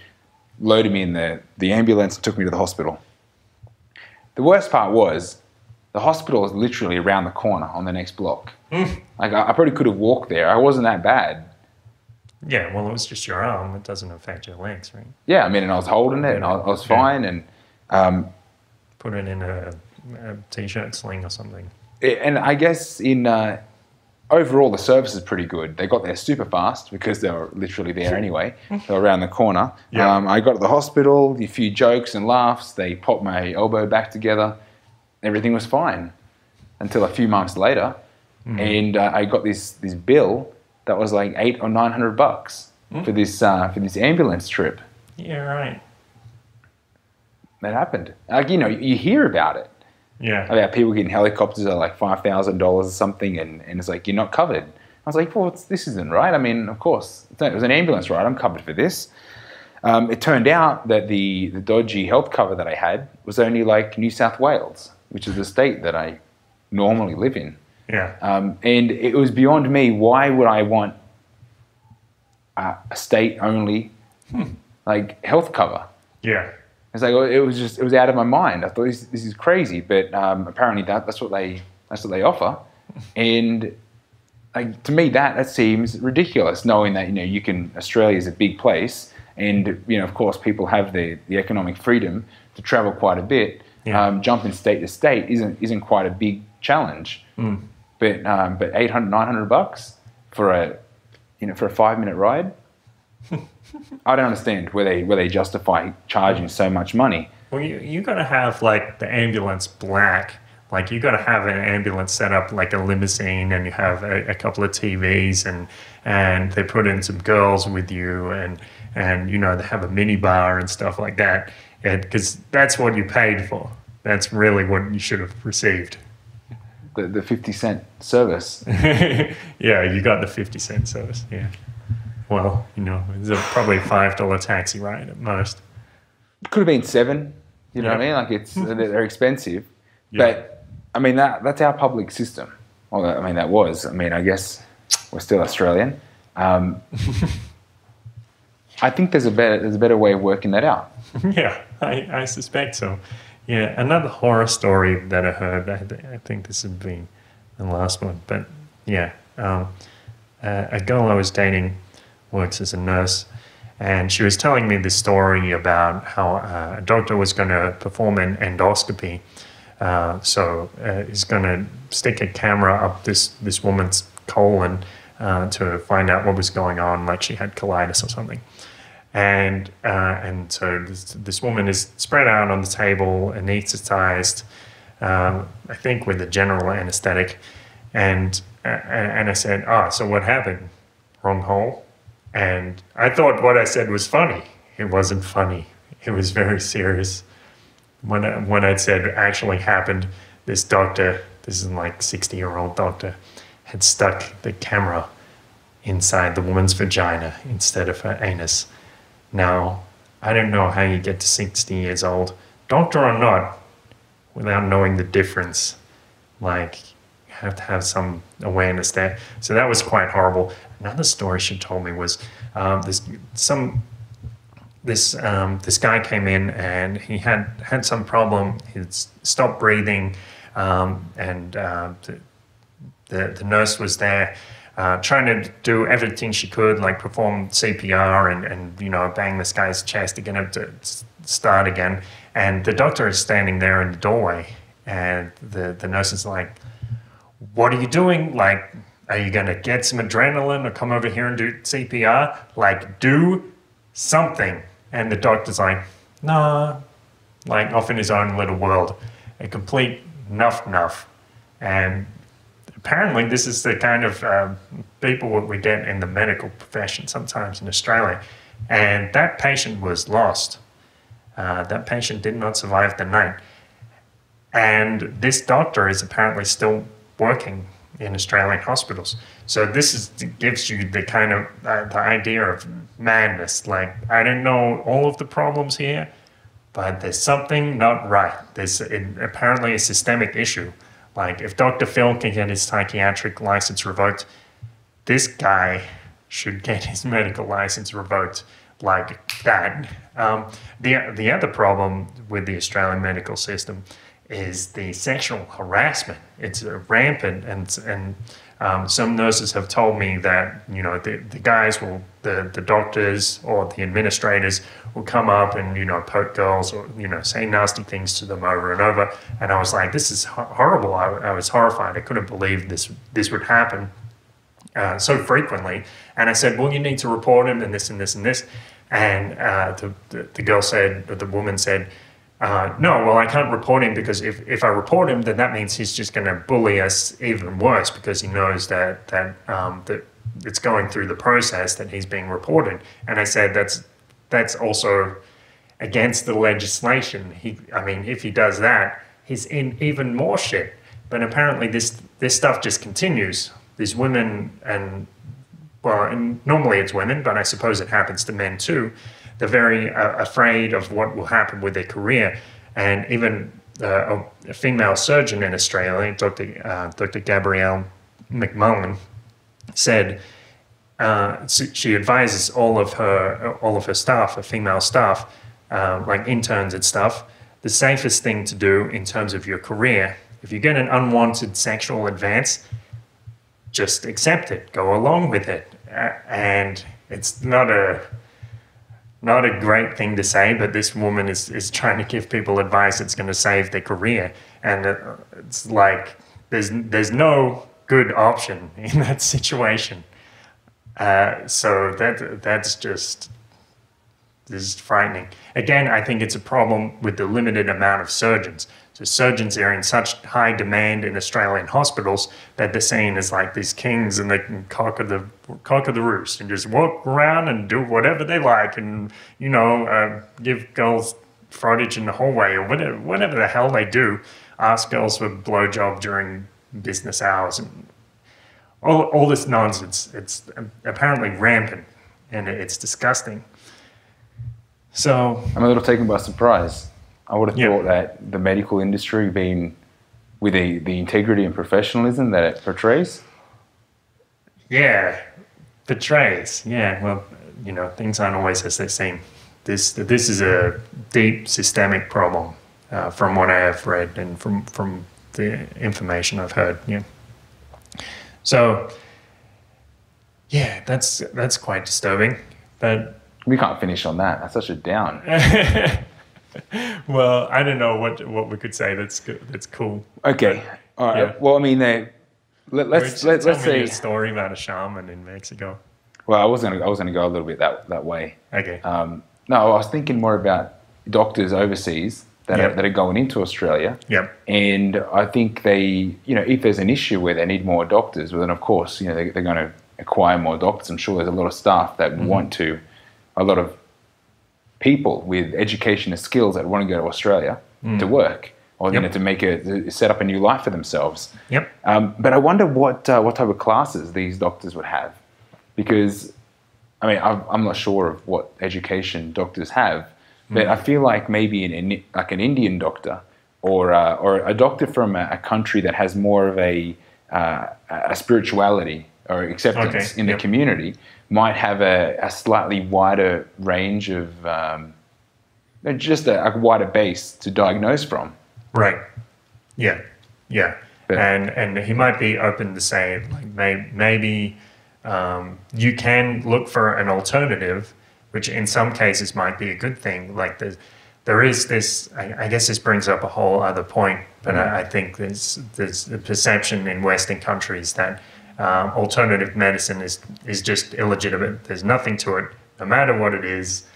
loaded me in the ambulance, and took me to the hospital. The worst part was the hospital was literally around the corner on the next block. Like I probably could have walked there. I wasn't that bad. Yeah, well, it was just your arm. It doesn't affect your legs, right? Yeah, and I was holding it, and I was fine, and put it in a T-shirt sling or something. And I guess overall the service is pretty good. They got there super fast because they were literally there anyway. They were around the corner. Yeah. I got to the hospital, a few jokes and laughs. They popped my elbow back together. Everything was fine until a few months later, and I got this bill that was like $800 or $900 for this ambulance trip. Yeah, right. That happened. Like, you hear about it. Yeah. About people getting helicopters at like $5,000 or something, and it's like, you're not covered. I was like, well, this isn't right. I mean, of course, it was an ambulance ride. I'm covered for this. It turned out that the dodgy health cover that I had was only like New South Wales, which is the state that I normally live in. Yeah. And it was beyond me. Why would I want a state-only like health cover? Yeah. It's like it was out of my mind. I thought this is crazy, but apparently that's what they offer, and like to me that seems ridiculous. Knowing that Australia is a big place, and of course people have the economic freedom to travel quite a bit. Yeah. Jumping state to state isn't quite a big challenge, but $800, $900 for a 5-minute ride. I don't understand where they justify charging so much money. Well, you got to have like the ambulance black. Like you got to have an ambulance set up like a limousine, and you have a couple of TVs, and they put in some girls with you, and they have a mini bar and stuff like that, because that's what you paid for. That's really what you should have received. The 50-cent service. Yeah, you got the 50-cent service. Yeah. Well, it's probably a $5 taxi ride at most. It could have been $7. You know what I mean? Like they're expensive, but I mean that's our public system. Well, I mean that was. I mean I guess we're still Australian, I think there's a better way of working that out. Yeah, I suspect so. Yeah, another horror story that I heard, I think this would be the last one, but yeah, a girl I was dating works as a nurse, and she was telling me this story about how a doctor was going to perform an endoscopy. So he's going to stick a camera up this woman's colon to find out what was going on, like she had colitis or something. And so this woman is spread out on the table, anesthetized, I think with a general anesthetic. And I said, so what happened? Wrong hole? And I thought what I said was funny. It wasn't funny. It was very serious. When I'd said actually happened, this doctor, this is like 60-year-old doctor, had stuck the camera inside the woman's vagina instead of her anus. Now, I don't know how you get to 60 years old, doctor or not, without knowing the difference. Like, you have to have some awareness there. So that was quite horrible. Another story she told me was this guy came in and he had some problem. He'd stopped breathing, and the nurse was there trying to do everything she could, like perform CPR and bang this guy's chest to get him to start again. And the doctor is standing there in the doorway, and the nurse is like, "What are you doing? Like, are you gonna get some adrenaline or come over here and do CPR? Like, do something." And the doctor's like, "Nah," like off in his own little world, a complete nuff. And apparently this is the kind of people that we get in the medical profession sometimes in Australia. And that patient was lost. That patient did not survive the night. And this doctor is apparently still working in Australian hospitals. So this gives you the kind of the idea of madness. Like, I don't know all of the problems here, but there's something not right. There's apparently a systemic issue. Like, if Dr. Phil can get his psychiatric license revoked, this guy should get his medical license revoked like that. The other problem with the Australian medical system is the sexual harassment. It's rampant, and some nurses have told me that the guys will, the doctors or the administrators will come up and poke girls or say nasty things to them over and over. And I was like, this is horrible. I was horrified. I couldn't believe this would happen so frequently. And I said, well, you need to report him and this and this and this. And the girl said, or the woman said, no, well, I can't report him because if I report him, then that means he's just going to bully us even worse because he knows that it's going through the process that he's being reported. And I said that's also against the legislation. If he does that, he's in even more shit. But apparently this stuff just continues. These women and normally it's women, but I suppose it happens to men too. They're very afraid of what will happen with their career. And even a female surgeon in Australia, Dr. Gabrielle McMullen, said she advises all of her staff, her female staff, like interns and stuff, the safest thing to do in terms of your career, if you get an unwanted sexual advance, just accept it, go along with it. And it's not a great thing to say, but this woman is trying to give people advice that's going to save their career. And it's like there's no good option in that situation. So that's just frightening. Again, I think it's a problem with the limited amount of surgeons. So surgeons are in such high demand in Australian hospitals that they're seen as like these kings, and they can cock of the roost and just walk around and do whatever they like, and give girls frontage in the hallway or whatever the hell they do. Ask girls for a blowjob during business hours and all this nonsense. It's apparently rampant, and it's disgusting. So I'm a little taken by surprise. I would have thought that the medical industry, being with the integrity and professionalism that it portrays. Yeah, Betrays, yeah. Well, you know, things aren't always as they seem. This is a deep systemic problem, from what I have read and from the information I've heard. Yeah. So, yeah, that's quite disturbing. But We can't finish on that. That's such a down. well, I don't know what we could say. That's good. That's cool. Okay. All right. Yeah. Well, I mean, let's Tell me say. a story about a shaman in Mexico. Well, I was gonna go a little bit that way. Okay. No, I was thinking more about doctors overseas that are going into Australia. Yep. And I think they, you know, if there's an issue where they need more doctors, well, then of course, you know, they're going to acquire more doctors. I'm sure there's a lot of staff that want to, a lot of people with education and skills that want to go to Australia to work, or you know, to set up a new life for themselves. Yep. But I wonder what type of classes these doctors would have, because I mean, I'm not sure of what education doctors have, but I feel like maybe an Indian doctor or a doctor from a country that has more of a spirituality or acceptance in the community might have a slightly wider range of just a wider base to diagnose from. Right. Yeah. Yeah. But, and he might be open to say, like, maybe you can look for an alternative, which in some cases might be a good thing. Like there is this, I guess this brings up a whole other point, but I think there's a perception in Western countries that alternative medicine is just illegitimate. There's nothing to it, no matter what it is.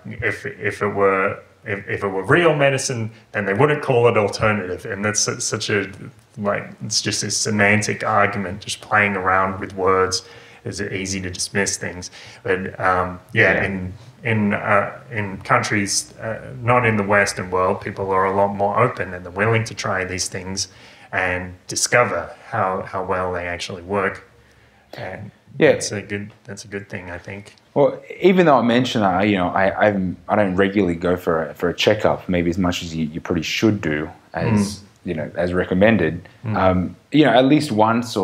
If it were real medicine, then they wouldn't call it alternative. And that's such a, like, it's just a semantic argument, just playing around with words. It's easy to dismiss things. But in countries not in the Western world, people are a lot more open and they're willing to try these things and discover how well they actually work. And that's a good thing, I think. Well, even though I mentioned I don't regularly go for a checkup, maybe as much as you pretty should do, as you know, as recommended. At least once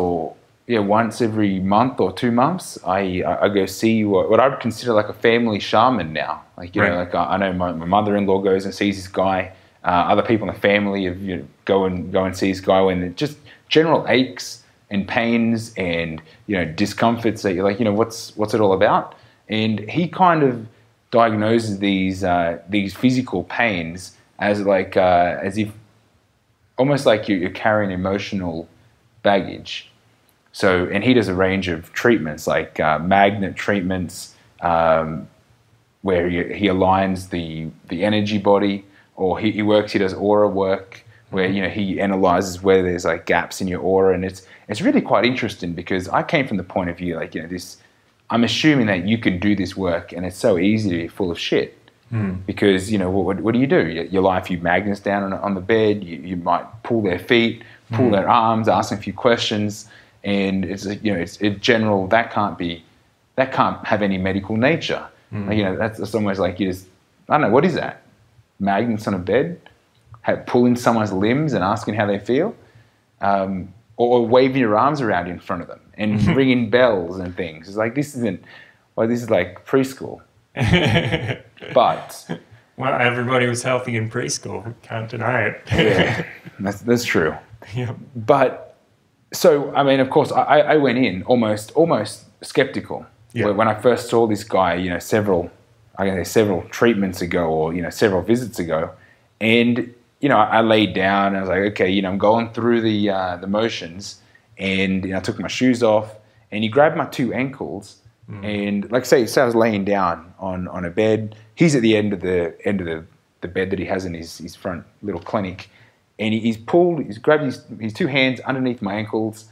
every month or 2 months, I go see what I would consider like a family shaman now. Like, you know, like I know my mother-in-law goes and sees this guy. Other people in the family go and see this guy when just general aches and pains and, you know, discomforts that you're like, you know, what's it all about? And he kind of diagnoses these physical pains as like as if almost like you're carrying emotional baggage. So, and he does a range of treatments like magnet treatments, where he aligns the energy body, or he does aura work, where, you know, he analyzes where there's like gaps in your aura, and it's really quite interesting because I came from the point of view, like, you know, I'm assuming that you can do this work, and it's so easy to be full of shit. Because, you know, what do? You lie a few magnets down on the bed, you might pull their feet, pull their arms, ask them a few questions, and it's, you know, it's general, that can't have any medical nature. Like, you know, that's almost like you just, I don't know, what is that? Magnets on a bed? Pulling someone's limbs and asking how they feel? Or waving your arms around in front of them and ringing bells and things. It's like, this is like preschool. But well, everybody was healthy in preschool. Can't deny it. Yeah, that's true. Yeah. But so, I mean, of course, I went in almost skeptical when I first saw this guy. You know, several treatments ago, or, you know, several visits ago, and, you know, I laid down and I was like, okay, you know, I'm going through the motions, and, you know, I took my shoes off, and he grabbed my 2 ankles, and, like, say I was laying down on a bed. He's at the end of the bed that he has in his front little clinic, and he's grabbed his 2 hands underneath my ankles,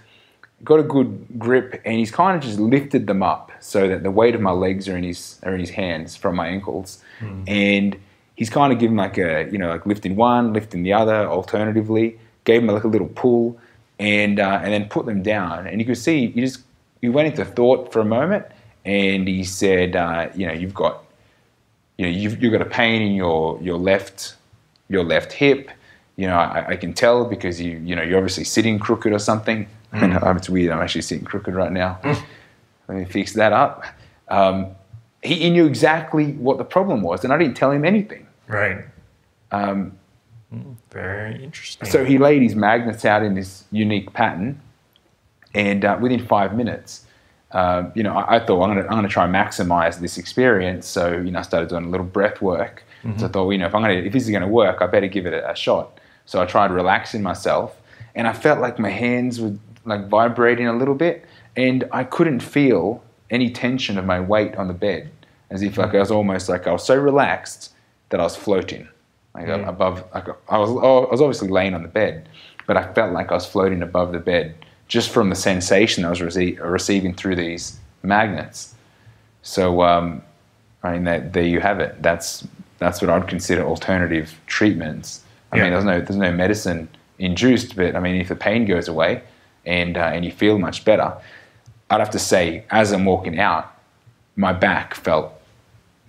got a good grip, and he's kind of just lifted them up so that the weight of my legs are in his hands from my ankles, and he's kind of given like a, you know, like lifting one, lifting the other alternatively, gave him like a little pull, and then put them down. And you could see he went into thought for a moment, and he said, you know, you've got a pain in your left hip. You know, I can tell because you're obviously sitting crooked or something. It's weird. I'm actually sitting crooked right now. let me fix that up. He knew exactly what the problem was, and I didn't tell him anything. Right. Very interesting. So he laid his magnets out in this unique pattern, and within 5 minutes, I thought I'm going to try and maximize this experience. So I started doing a little breath work. So I thought, if this is going to work, I better give it a shot. So I tried relaxing myself, and I felt like my hands were like vibrating a little bit, and I couldn't feel any tension of my weight on the bed, as if like I was so relaxed that I was floating, like above. Like I was obviously laying on the bed, but I felt like I was floating above the bed just from the sensation I was receiving through these magnets. So there you have it. That's what I'd consider alternative treatments. I mean, there's no medicine induced, but I mean, if the pain goes away and you feel much better, I'd have to say, as I'm walking out, my back felt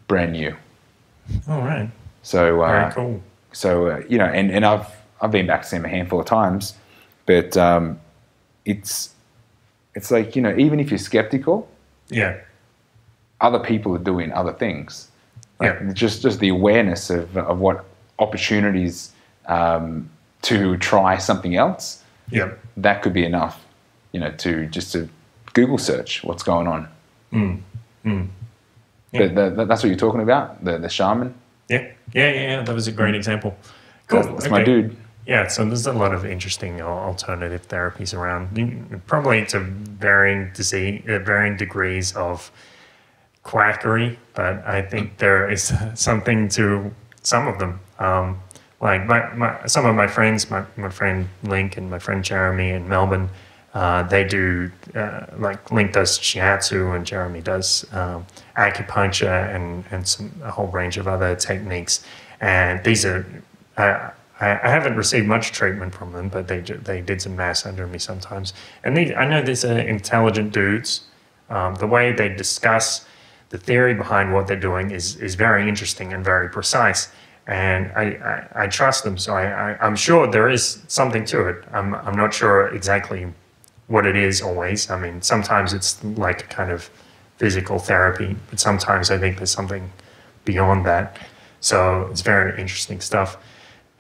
brand new. All right. So very cool. So and I've been back to see him a handful of times, but it's like even if you're skeptical, other people are doing other things. Like just the awareness of what opportunities to try something else. That could be enough, to Google search what's going on. But that's what you're talking about, the shaman. Yeah. That was a great example. Cool. That's my dude. Yeah, so there's a lot of interesting alternative therapies around. Probably to varying degrees of quackery, but I think there is something to some of them. Like some of my friends, my friend Link and my friend Jeremy in Melbourne, they do, like Link does shiatsu and Jeremy does acupuncture and a whole range of other techniques. And these are, I haven't received much treatment from them, but they did some mass under me sometimes. And I know these are intelligent dudes. The way they discuss the theory behind what they're doing is very interesting and very precise. And I trust them, so I'm sure there is something to it. I'm not sure exactly what it is always. I mean, sometimes it's like a kind of physical therapy, but sometimes I think there's something beyond that. So it's very interesting stuff.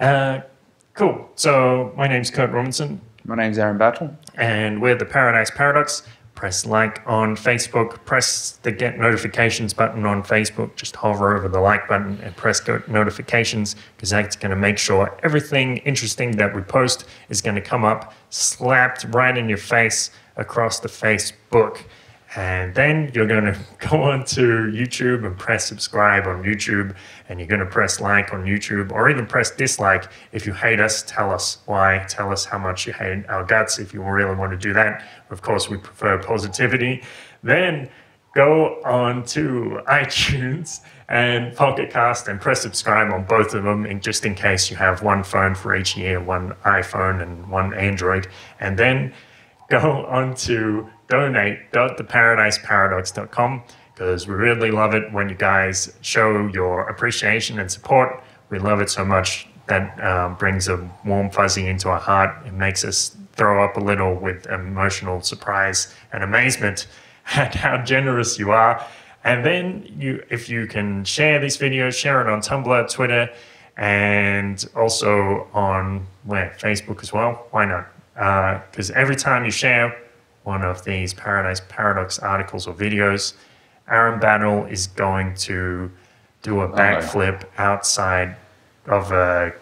Cool. So my name's Kurt Robinson. My name's Aaron Battle. And we're the Paradise Paradox. Press like on Facebook, press the get notifications button on Facebook, just hover over the like button and press get notifications, because that's going to make sure everything interesting that we post is going to come up slapped right in your face across the Facebook. And then you're going to go onto YouTube and press subscribe on YouTube, and you're going to press like on YouTube, or even press dislike. If you hate us, tell us why. Tell us how much you hate our guts if you really want to do that. Of course, we prefer positivity. Then go on to iTunes and Pocket Cast and press subscribe on both of them, and just in case you have one phone for each year, one iPhone and one Android. And then go on to donate.theparadiseparadox.com, because we really love it when you guys show your appreciation and support. We love it so much that brings a warm fuzzy into our heart. It makes us throw up a little with emotional surprise and amazement at how generous you are. And then if you can share these videos, share it on Tumblr, Twitter, and also on Facebook as well. Why not? Because every time you share one of these Paradise Paradox articles or videos, Aaron Battle is going to do a backflip outside of a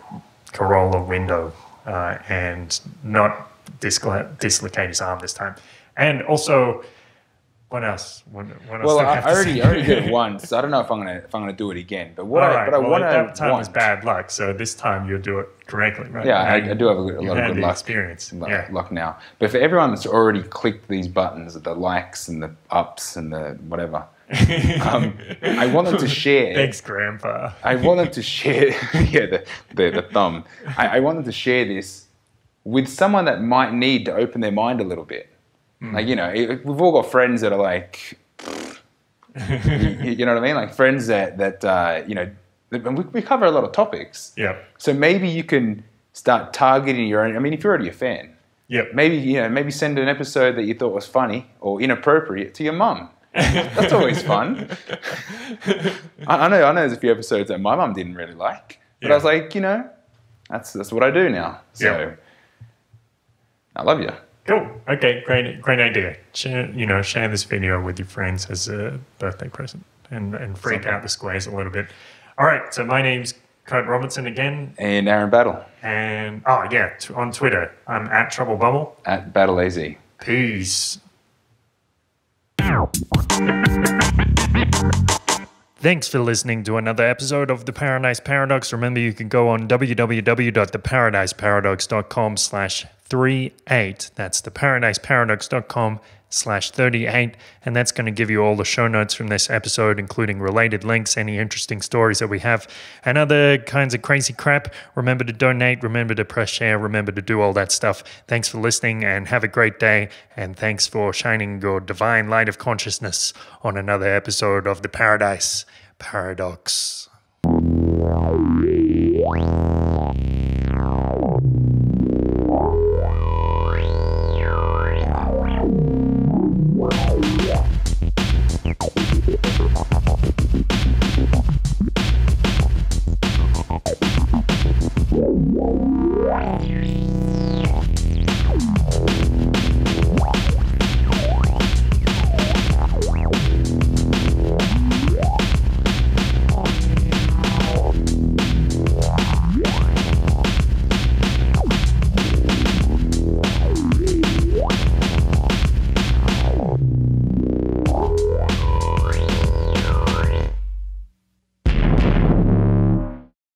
Corolla window and not dislocate his arm this time. And also, what else? What else? Well, I already did it once. So I don't know if I'm gonna do it again. But that time was bad luck. So this time you'll do it correctly, right? Yeah, I do have a lot of good luck. Experience. Luck now. But for everyone that's already clicked these buttons, the likes and the ups and the whatever, I want them to share. Thanks, Grandpa. I want them to share. the thumb. I want them to share this with someone that might need to open their mind a little bit. Like, we've all got friends that are like, you know what I mean? Like friends that we cover a lot of topics. Yeah. So maybe you can start targeting your own. I mean, if you're already a fan, Yep. Maybe send an episode that you thought was funny or inappropriate to your mum. That's always fun. I know there's a few episodes that my mum didn't really like, but I was like, that's what I do now. So I love you. Cool. Okay, great idea. Share this video with your friends as a birthday present and freak out the squares a little bit. All right, so my name's Kurt Robertson again. And Aaron Battle. And, on Twitter, I'm at Trouble Bubble. At BattleAZ. Peace. Thanks for listening to another episode of The Paradise Paradox. Remember, you can go on www.theparadiseparadox.com/38. That's theparadiseparadox.com/38. And that's going to give you all the show notes from this episode, including related links, any interesting stories that we have, and other kinds of crazy crap. Remember to donate, remember to press share, remember to do all that stuff. Thanks for listening and have a great day. And thanks for shining your divine light of consciousness on another episode of The Paradise Paradox.